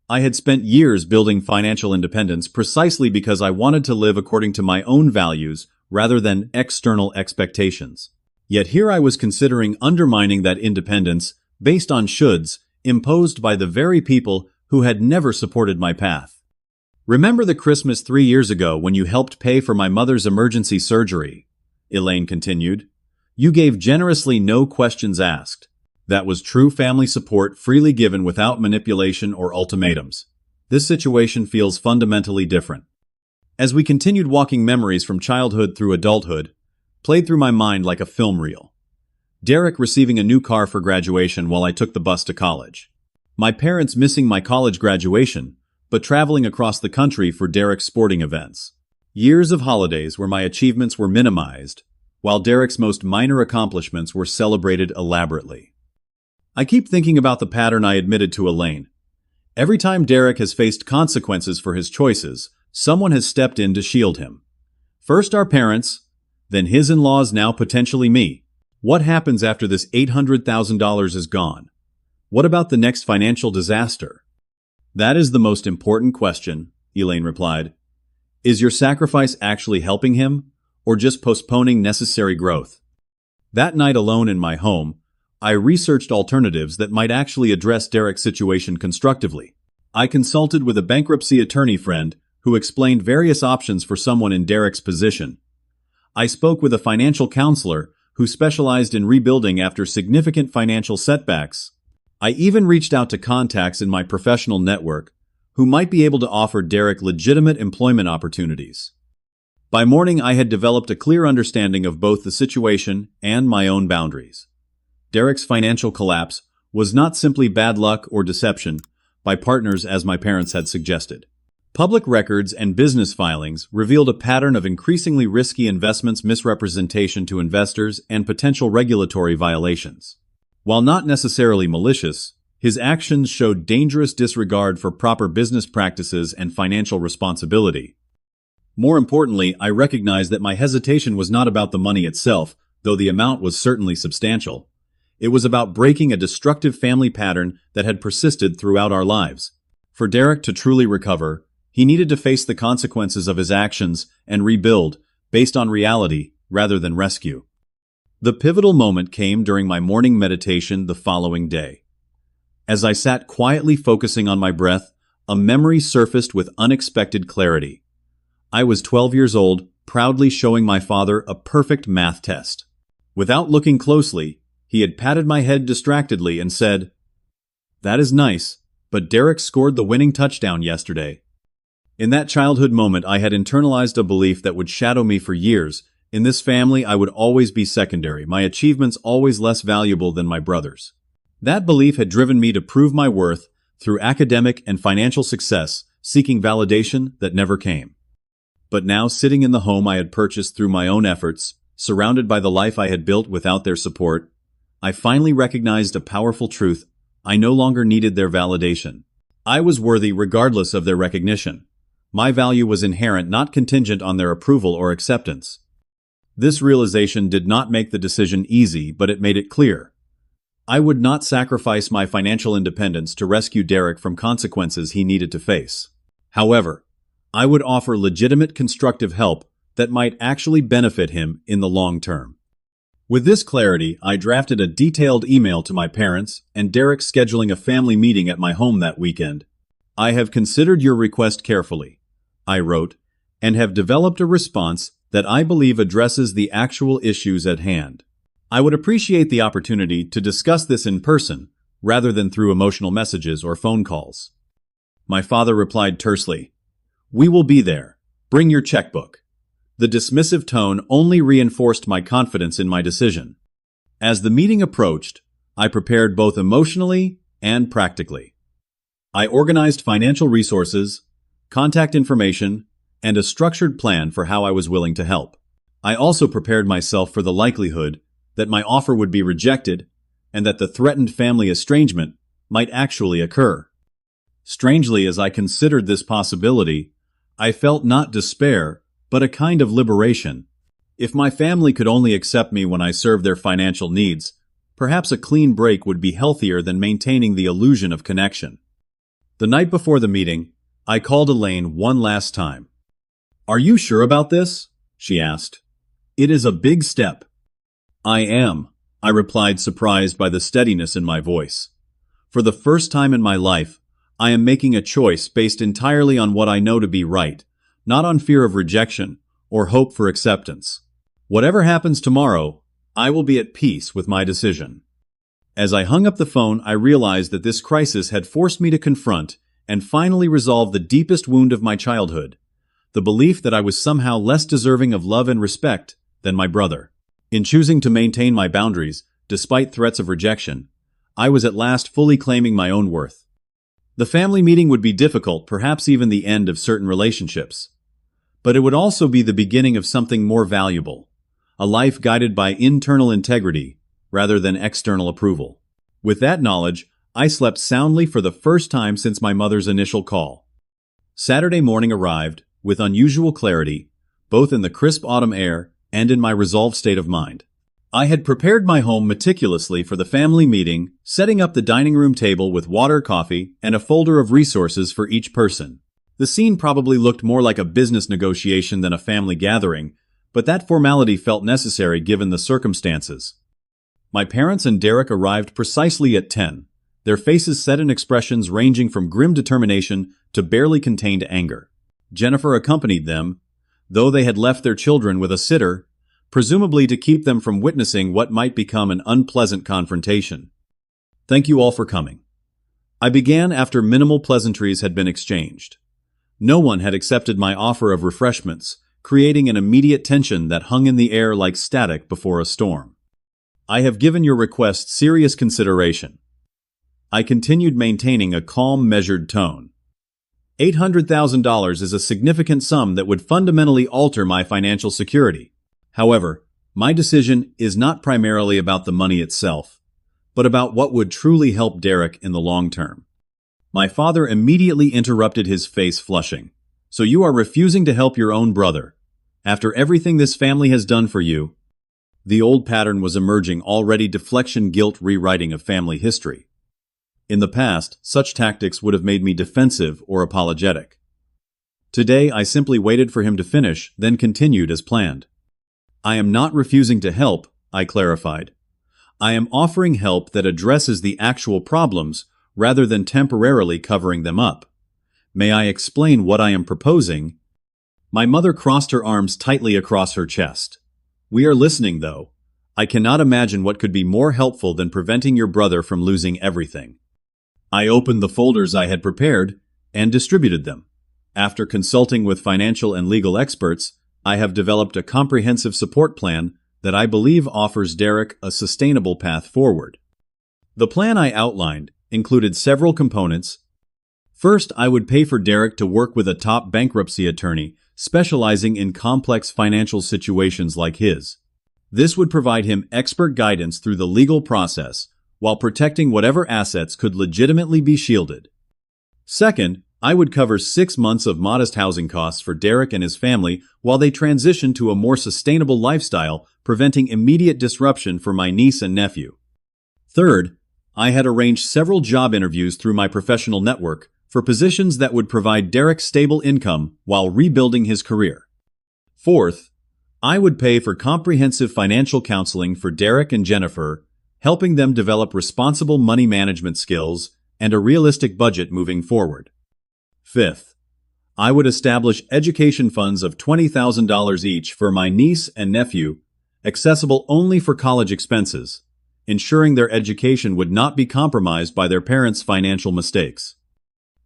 I had spent years building financial independence precisely because I wanted to live according to my own values rather than external expectations. Yet here I was considering undermining that independence based on shoulds imposed by the very people who had never supported my path. Remember the Christmas 3 years ago when you helped pay for my mother's emergency surgery? Elaine continued. You gave generously, no questions asked. That was true family support, freely given without manipulation or ultimatums. This situation feels fundamentally different. As we continued walking, memories from childhood through adulthood played through my mind like a film reel. Derek receiving a new car for graduation while I took the bus to college. My parents missing my college graduation, but traveling across the country for Derek's sporting events. Years of holidays where my achievements were minimized, while Derek's most minor accomplishments were celebrated elaborately. I keep thinking about the pattern I admitted to Elaine. Every time Derek has faced consequences for his choices, someone has stepped in to shield him. First our parents, then his in-laws, now potentially me. What happens after this $800,000 is gone? What about the next financial disaster? That is the most important question, Elaine replied. Is your sacrifice actually helping him, or just postponing necessary growth? That night alone in my home, I researched alternatives that might actually address Derek's situation constructively. I consulted with a bankruptcy attorney friend who explained various options for someone in Derek's position. I spoke with a financial counselor who specialized in rebuilding after significant financial setbacks. I even reached out to contacts in my professional network who might be able to offer Derek legitimate employment opportunities. By morning, I had developed a clear understanding of both the situation and my own boundaries. Derek's financial collapse was not simply bad luck or deception by partners as my parents had suggested. Public records and business filings revealed a pattern of increasingly risky investments, misrepresentation to investors, and potential regulatory violations. While not necessarily malicious, his actions showed dangerous disregard for proper business practices and financial responsibility. More importantly, I recognized that my hesitation was not about the money itself, though the amount was certainly substantial. It was about breaking a destructive family pattern that had persisted throughout our lives. For Derek to truly recover, he needed to face the consequences of his actions and rebuild based on reality rather than rescue. The pivotal moment came during my morning meditation the following day. As I sat quietly focusing on my breath, a memory surfaced with unexpected clarity. I was 12 years old, proudly showing my father a perfect math test. Without looking closely, he had patted my head distractedly and said, "That is nice, but Derek scored the winning touchdown yesterday." In that childhood moment, I had internalized a belief that would shadow me for years. In this family, I would always be secondary, my achievements always less valuable than my brothers. That belief had driven me to prove my worth through academic and financial success, seeking validation that never came. But now, sitting in the home I had purchased through my own efforts, surrounded by the life I had built without their support, I finally recognized a powerful truth. I no longer needed their validation. I was worthy regardless of their recognition. My value was inherent, not contingent on their approval or acceptance. This realization did not make the decision easy, but it made it clear. I would not sacrifice my financial independence to rescue Derek from consequences he needed to face. However, I would offer legitimate constructive help that might actually benefit him in the long term. With this clarity, I drafted a detailed email to my parents and Derek, scheduling a family meeting at my home that weekend. "I have considered your request carefully," I wrote, "and have developed a response that I believe addresses the actual issues at hand. I would appreciate the opportunity to discuss this in person rather than through emotional messages or phone calls." My father replied tersely, "We will be there. Bring your checkbook." The dismissive tone only reinforced my confidence in my decision. As the meeting approached, I prepared both emotionally and practically. I organized financial resources, contact information, and a structured plan for how I was willing to help. I also prepared myself for the likelihood that my offer would be rejected and that the threatened family estrangement might actually occur. Strangely, as I considered this possibility, I felt not despair, but a kind of liberation. If my family could only accept me when I served their financial needs, perhaps a clean break would be healthier than maintaining the illusion of connection. The night before the meeting, I called Elaine one last time. "Are you sure about this?" she asked. "It is a big step." "I am," I replied, surprised by the steadiness in my voice. "For the first time in my life, I am making a choice based entirely on what I know to be right, not on fear of rejection or hope for acceptance. Whatever happens tomorrow, I will be at peace with my decision." As I hung up the phone, I realized that this crisis had forced me to confront and finally resolve the deepest wound of my childhood, the belief that I was somehow less deserving of love and respect than my brother. In choosing to maintain my boundaries, despite threats of rejection, I was at last fully claiming my own worth. The family meeting would be difficult, perhaps even the end of certain relationships. But it would also be the beginning of something more valuable, a life guided by internal integrity rather than external approval. With that knowledge, I slept soundly for the first time since my mother's initial call. Saturday morning arrived with unusual clarity, both in the crisp autumn air and in my resolved state of mind. I had prepared my home meticulously for the family meeting, setting up the dining room table with water, coffee, and a folder of resources for each person. The scene probably looked more like a business negotiation than a family gathering, but that formality felt necessary given the circumstances. My parents and Derek arrived precisely at 10, their faces set in expressions ranging from grim determination to barely contained anger. Jennifer accompanied them, though they had left their children with a sitter, presumably to keep them from witnessing what might become an unpleasant confrontation. "Thank you all for coming. I began after minimal pleasantries had been exchanged. No one had accepted my offer of refreshments, creating an immediate tension that hung in the air like static before a storm. I have given your request serious consideration. I continued maintaining a calm, measured tone. $800,000 is a significant sum that would fundamentally alter my financial security. However, my decision is not primarily about the money itself, but about what would truly help Derek in the long term. My father immediately interrupted, his face flushing. So you are refusing to help your own brother, after everything this family has done for you? The old pattern was emerging already: deflection, guilt, rewriting of family history. In the past, such tactics would have made me defensive or apologetic. Today, I simply waited for him to finish, then continued as planned. I am not refusing to help, I clarified. I am offering help that addresses the actual problems rather than temporarily covering them up. May I explain what I am proposing? My mother crossed her arms tightly across her chest. We are listening, though. I cannot imagine what could be more helpful than preventing your brother from losing everything. I opened the folders I had prepared and distributed them. After consulting with financial and legal experts, I have developed a comprehensive support plan that I believe offers Derek a sustainable path forward. The plan I outlined included several components. First, I would pay for Derek to work with a top bankruptcy attorney specializing in complex financial situations like his. This would provide him expert guidance through the legal process while protecting whatever assets could legitimately be shielded. Second, I would cover 6 months of modest housing costs for Derek and his family while they transition to a more sustainable lifestyle, preventing immediate disruption for my niece and nephew. Third, I had arranged several job interviews through my professional network for positions that would provide Derek stable income while rebuilding his career. Fourth, I would pay for comprehensive financial counseling for Derek and Jennifer, helping them develop responsible money management skills and a realistic budget moving forward. Fifth, I would establish education funds of $20,000 each for my niece and nephew, accessible only for college expenses, ensuring their education would not be compromised by their parents' financial mistakes.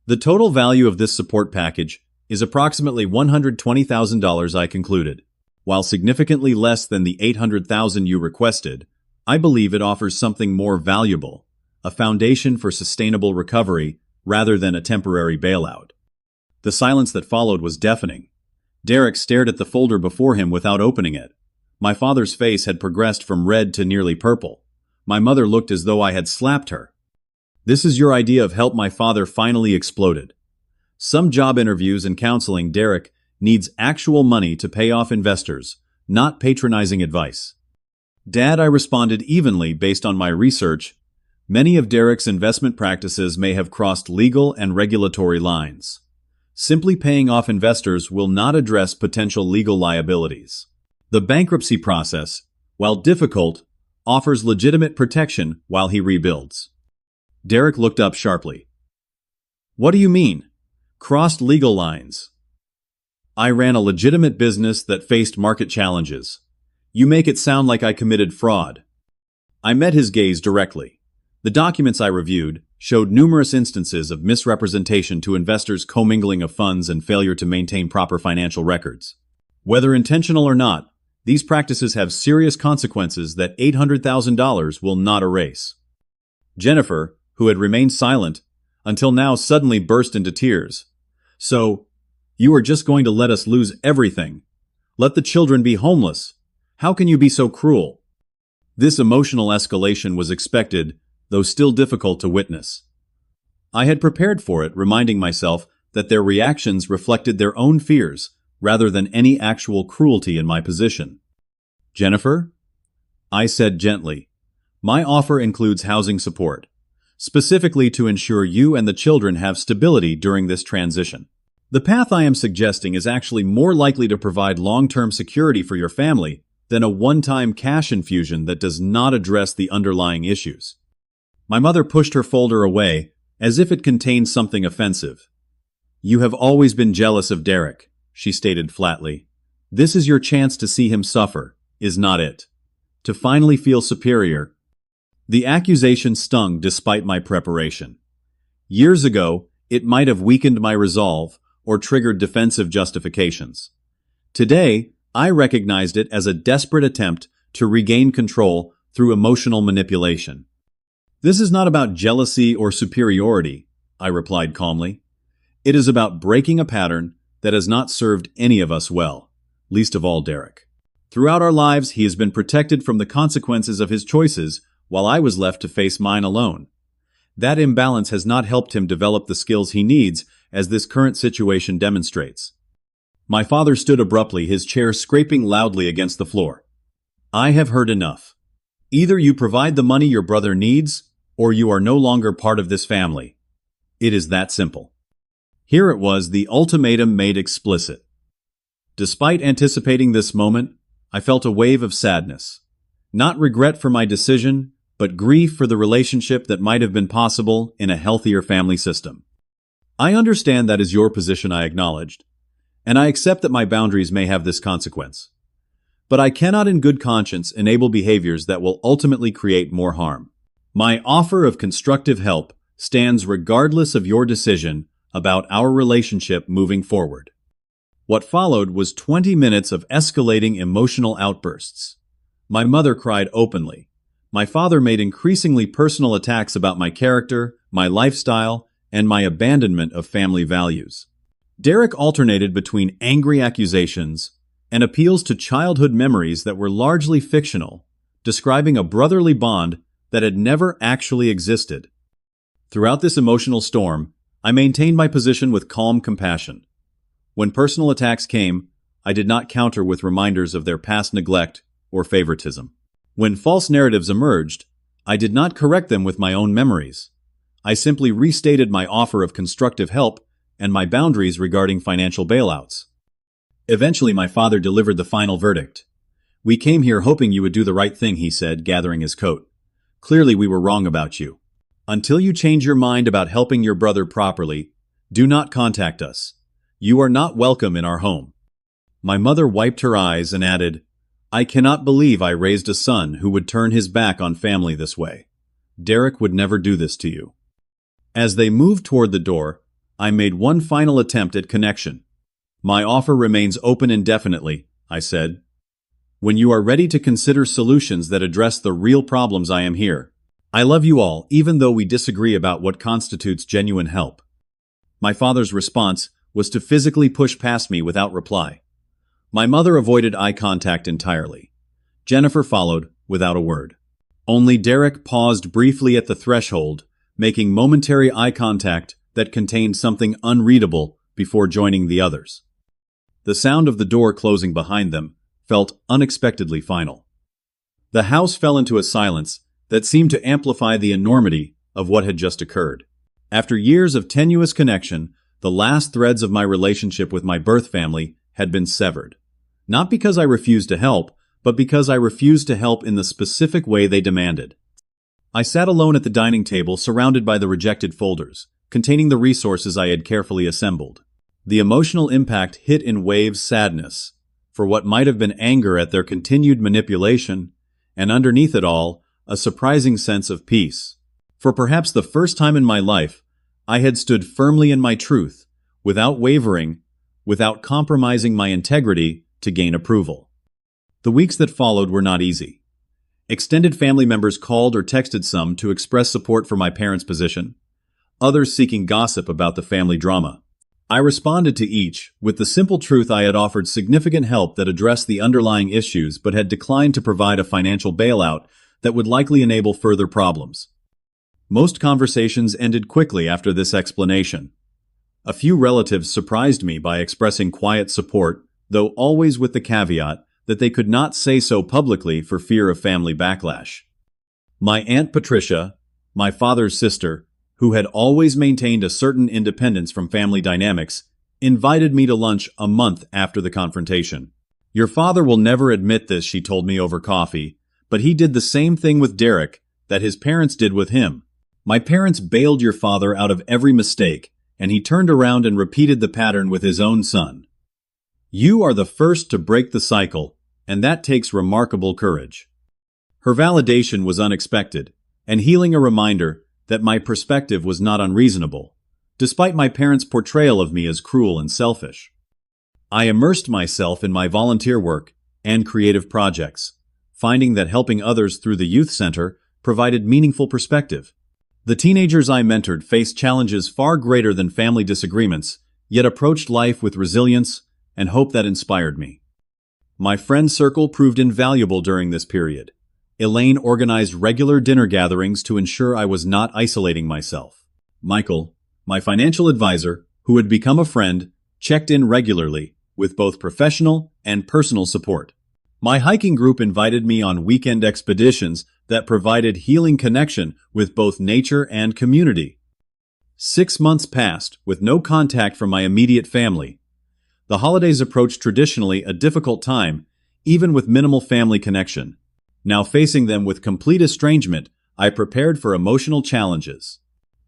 The total value of this support package is approximately $120,000, I concluded. While significantly less than the $800,000 you requested, I believe it offers something more valuable, a foundation for sustainable recovery rather than a temporary bailout. The silence that followed was deafening. Derek stared at the folder before him without opening it. My father's face had progressed from red to nearly purple. My mother looked as though I had slapped her. "This is your idea of help?" my father finally exploded. "Some job interviews and counseling. Derek needs actual money to pay off investors, not patronizing advice." "Dad," I responded evenly based on my research, many of Derek's investment practices may have crossed legal and regulatory lines. Simply paying off investors will not address potential legal liabilities. The bankruptcy process, while difficult, offers legitimate protection while he rebuilds. Derek looked up sharply. "What do you mean? Crossed legal lines?" "I ran a legitimate business that faced market challenges. You make it sound like I committed fraud." I met his gaze directly. The documents I reviewed showed numerous instances of misrepresentation to investors, commingling of funds, and failure to maintain proper financial records. Whether intentional or not, these practices have serious consequences that $800,000 will not erase. Jennifer, who had remained silent until now, suddenly burst into tears. "So, you are just going to let us lose everything? Let the children be homeless? How can you be so cruel?" This emotional escalation was expected, though still difficult to witness. I had prepared for it, reminding myself that their reactions reflected their own fears rather than any actual cruelty in my position. "Jennifer," I said gently, "my offer includes housing support, specifically to ensure you and the children have stability during this transition. The path I am suggesting is actually more likely to provide long-term security for your family than a one-time cash infusion that does not address the underlying issues." My mother pushed her folder away, as if it contained something offensive. "You have always been jealous of Derek," she stated flatly. "This is your chance to see him suffer, is not it? To finally feel superior." The accusation stung despite my preparation. Years ago, it might have weakened my resolve or triggered defensive justifications. Today, I recognized it as a desperate attempt to regain control through emotional manipulation. "This is not about jealousy or superiority," I replied calmly. "It is about breaking a pattern that has not served any of us well, least of all Derek. Throughout our lives, he has been protected from the consequences of his choices, while I was left to face mine alone. That imbalance has not helped him develop the skills he needs, as this current situation demonstrates." My father stood abruptly, his chair scraping loudly against the floor. "I have heard enough. Either you provide the money your brother needs, or you are no longer part of this family. It is that simple." Here it was, the ultimatum made explicit. Despite anticipating this moment, I felt a wave of sadness. Not regret for my decision, but grief for the relationship that might have been possible in a healthier family system. "I understand that is your position," I acknowledged, "and I accept that my boundaries may have this consequence. But I cannot in good conscience enable behaviors that will ultimately create more harm. My offer of constructive help stands regardless of your decision about our relationship moving forward." What followed was 20 minutes of escalating emotional outbursts. My mother cried openly. My father made increasingly personal attacks about my character, my lifestyle, and my abandonment of family values. Derek alternated between angry accusations and appeals to childhood memories that were largely fictional, describing a brotherly bond that had never actually existed. Throughout this emotional storm, I maintained my position with calm compassion. When personal attacks came, I did not counter with reminders of their past neglect or favoritism. When false narratives emerged, I did not correct them with my own memories. I simply restated my offer of constructive help and my boundaries regarding financial bailouts. Eventually, my father delivered the final verdict. "We came here hoping you would do the right thing," he said, gathering his coat. "Clearly, we were wrong about you. Until you change your mind about helping your brother properly, do not contact us. You are not welcome in our home." My mother wiped her eyes and added, "I cannot believe I raised a son who would turn his back on family this way. Derek would never do this to you." As they moved toward the door, I made one final attempt at connection. "My offer remains open indefinitely," I said. "When you are ready to consider solutions that address the real problems, I am here. I love you all, even though we disagree about what constitutes genuine help." My father's response was to physically push past me without reply. My mother avoided eye contact entirely. Jennifer followed without a word. Only Derek paused briefly at the threshold, making momentary eye contact that contained something unreadable before joining the others. The sound of the door closing behind them felt unexpectedly final. The house fell into a silence that seemed to amplify the enormity of what had just occurred. After years of tenuous connection, the last threads of my relationship with my birth family had been severed. Not because I refused to help, but because I refused to help in the specific way they demanded. I sat alone at the dining table, surrounded by the rejected folders, containing the resources I had carefully assembled. The emotional impact hit in waves: sadness for what might have been anger at their continued manipulation, and underneath it all, a surprising sense of peace. For perhaps the first time in my life, I had stood firmly in my truth, without wavering, without compromising my integrity to gain approval. The weeks that followed were not easy. Extended family members called or texted, some to express support for my parents' position, others seeking gossip about the family drama. I responded to each with the simple truth: I had offered significant help that addressed the underlying issues, but had declined to provide a financial bailout that would likely enable further problems. Most conversations ended quickly after this explanation. A few relatives surprised me by expressing quiet support, though always with the caveat that they could not say so publicly for fear of family backlash. My Aunt Patricia, my father's sister, who had always maintained a certain independence from family dynamics, invited me to lunch a month after the confrontation. "Your father will never admit this," she told me over coffee, "but he did the same thing with Derek that his parents did with him. My parents bailed your father out of every mistake, and he turned around and repeated the pattern with his own son. You are the first to break the cycle, and that takes remarkable courage." Her validation was unexpected, and healing a reminder that my perspective was not unreasonable, despite my parents' portrayal of me as cruel and selfish. I immersed myself in my volunteer work and creative projects, finding that helping others through the youth center provided meaningful perspective. The teenagers I mentored faced challenges far greater than family disagreements, yet approached life with resilience and hope that inspired me. My friend circle proved invaluable during this period. Elaine organized regular dinner gatherings to ensure I was not isolating myself. Michael, my financial advisor, who had become a friend, checked in regularly with both professional and personal support. My hiking group invited me on weekend expeditions that provided healing connection with both nature and community. 6 months passed with no contact from my immediate family. The holidays approached traditionally a difficult time, even with minimal family connection. Now facing them with complete estrangement, I prepared for emotional challenges.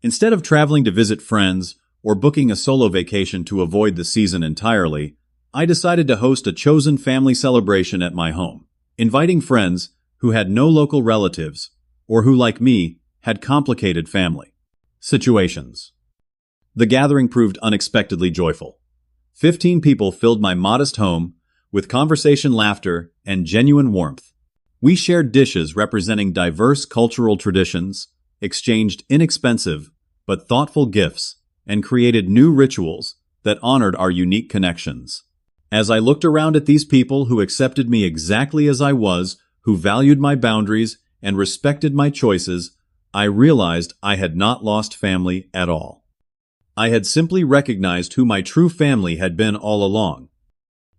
Instead of traveling to visit friends or booking a solo vacation to avoid the season entirely, I decided to host a chosen family celebration at my home, inviting friends who had no local relatives or who, like me, had complicated family situations. The gathering proved unexpectedly joyful. 15 people filled my modest home with conversation, laughter, and genuine warmth. We shared dishes representing diverse cultural traditions, exchanged inexpensive but thoughtful gifts, and created new rituals that honored our unique connections. As I looked around at these people who accepted me exactly as I was, who valued my boundaries and respected my choices, I realized I had not lost family at all. I had simply recognized who my true family had been all along.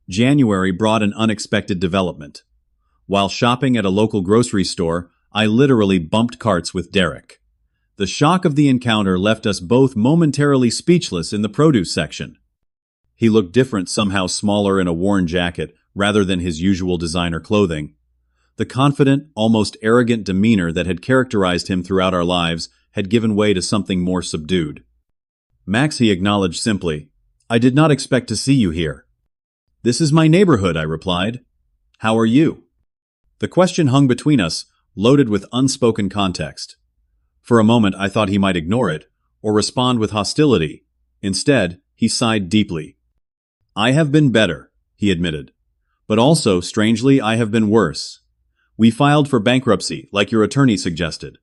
January brought an unexpected development. While shopping at a local grocery store, I literally bumped carts with Derek. The shock of the encounter left us both momentarily speechless in the produce section. He looked different, somehow smaller in a worn jacket rather than his usual designer clothing. The confident, almost arrogant demeanor that had characterized him throughout our lives had given way to something more subdued. "Max," he acknowledged simply, "I did not expect to see you here." "This is my neighborhood," I replied. "How are you?" The question hung between us, loaded with unspoken context. For a moment I thought he might ignore it, or respond with hostility. Instead, he sighed deeply. "I have been better," he admitted. "But also, strangely, I have been worse. We filed for bankruptcy, like your attorney suggested.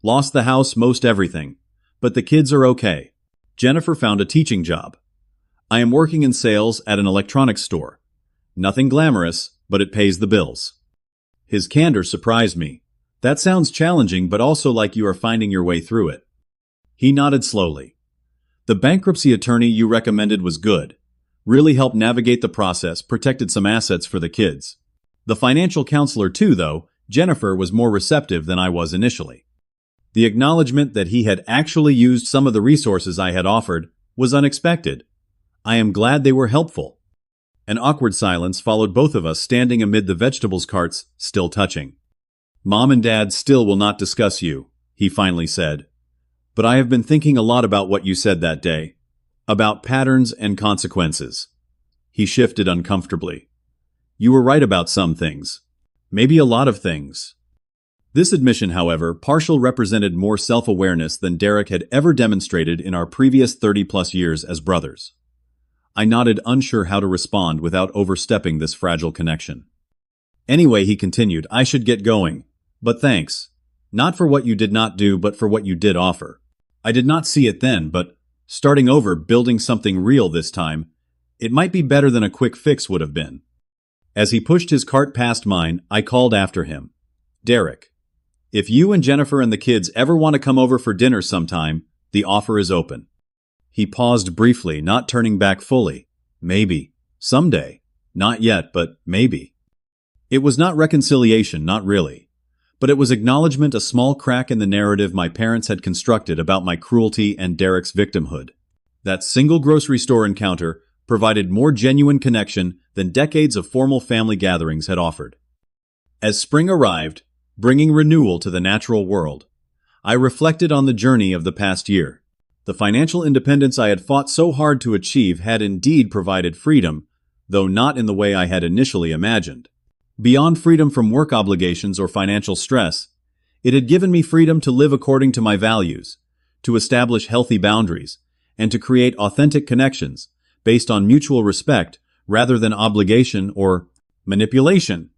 Lost the house, most everything. But the kids are okay. Jennifer found a teaching job. I am working in sales at an electronics store. Nothing glamorous, but it pays the bills." His candor surprised me. "That sounds challenging, but also like you are finding your way through it." He nodded slowly. "The bankruptcy attorney you recommended was good. Really helped navigate the process, protected some assets for the kids. The financial counselor too, though, Jennifer, was more receptive than I was initially." The acknowledgement that he had actually used some of the resources I had offered was unexpected. "I am glad they were helpful." An awkward silence followed, both of us standing amid the vegetables carts, still touching. "Mom and Dad still will not discuss you," he finally said. "But I have been thinking a lot about what you said that day. About patterns and consequences." He shifted uncomfortably. "You were right about some things. Maybe a lot of things." This admission, however, partially represented more self-awareness than Derek had ever demonstrated in our previous 30-plus years as brothers. I nodded, unsure how to respond without overstepping this fragile connection. "Anyway," he continued, "I should get going. But thanks. Not for what you did not do, but for what you did offer. I did not see it then, but starting over, building something real this time, it might be better than a quick fix would have been." As he pushed his cart past mine, I called after him. "Derek, if you and Jennifer and the kids ever want to come over for dinner sometime, the offer is open." He paused briefly, not turning back fully. "Maybe. Someday. Not yet, but maybe." It was not reconciliation, not really. But it was acknowledgement, a small crack in the narrative my parents had constructed about my cruelty and Derek's victimhood. That single grocery store encounter provided more genuine connection than decades of formal family gatherings had offered. As spring arrived, bringing renewal to the natural world, I reflected on the journey of the past year. The financial independence I had fought so hard to achieve had indeed provided freedom, though not in the way I had initially imagined. Beyond freedom from work obligations or financial stress, it had given me freedom to live according to my values, to establish healthy boundaries, and to create authentic connections based on mutual respect rather than obligation or manipulation.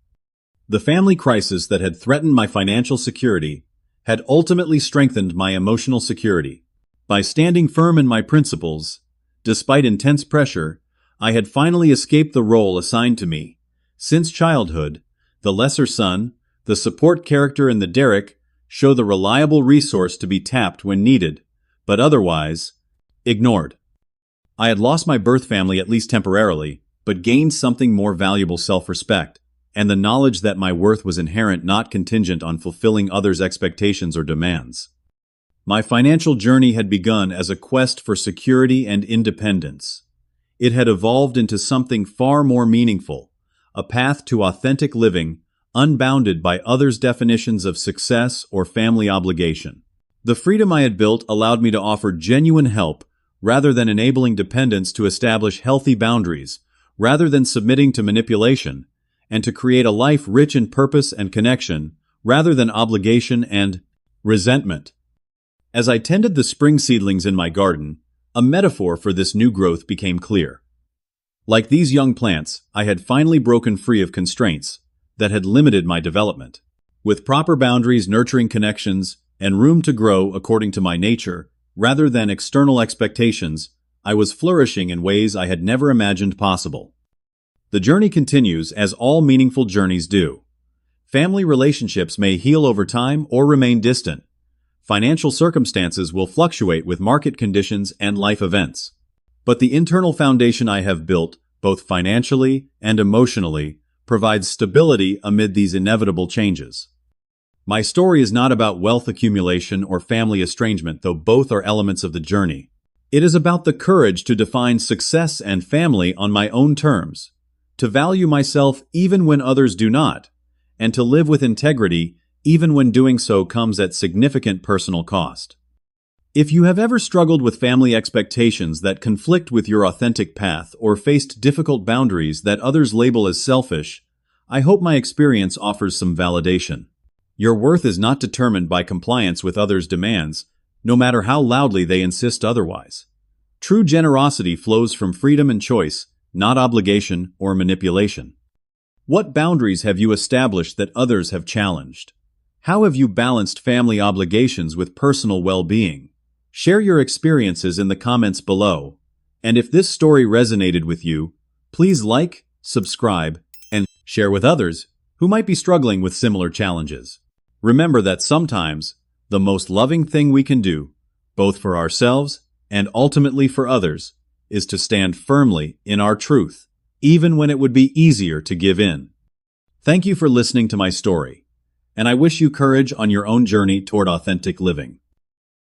The family crisis that had threatened my financial security had ultimately strengthened my emotional security. By standing firm in my principles, despite intense pressure, I had finally escaped the role assigned to me. Since childhood, the lesser son, the support character in the Derek, show the reliable resource to be tapped when needed, but otherwise, ignored. I had lost my birth family at least temporarily, but gained something more valuable: self-respect, and the knowledge that my worth was inherent, not contingent on fulfilling others' expectations or demands. My financial journey had begun as a quest for security and independence. It had evolved into something far more meaningful, a path to authentic living, unbounded by others' definitions of success or family obligation. The freedom I had built allowed me to offer genuine help rather than enabling dependence, to establish healthy boundaries rather than submitting to manipulation, and to create a life rich in purpose and connection rather than obligation and resentment. As I tended the spring seedlings in my garden, a metaphor for this new growth became clear. Like these young plants, I had finally broken free of constraints that had limited my development. With proper boundaries, nurturing connections, and room to grow according to my nature, rather than external expectations, I was flourishing in ways I had never imagined possible. The journey continues, as all meaningful journeys do. Family relationships may heal over time or remain distant. Financial circumstances will fluctuate with market conditions and life events. But the internal foundation I have built, both financially and emotionally, provides stability amid these inevitable changes. My story is not about wealth accumulation or family estrangement, though both are elements of the journey. It is about the courage to define success and family on my own terms, to value myself even when others do not, and to live with integrity even when doing so comes at significant personal cost. If you have ever struggled with family expectations that conflict with your authentic path or faced difficult boundaries that others label as selfish, I hope my experience offers some validation. Your worth is not determined by compliance with others' demands, no matter how loudly they insist otherwise. True generosity flows from freedom and choice, not obligation or manipulation. What boundaries have you established that others have challenged? How have you balanced family obligations with personal well-being? Share your experiences in the comments below. And if this story resonated with you, please like, subscribe, and share with others who might be struggling with similar challenges. Remember that sometimes the most loving thing we can do, both for ourselves and ultimately for others, is to stand firmly in our truth, even when it would be easier to give in. Thank you for listening to my story, and I wish you courage on your own journey toward authentic living.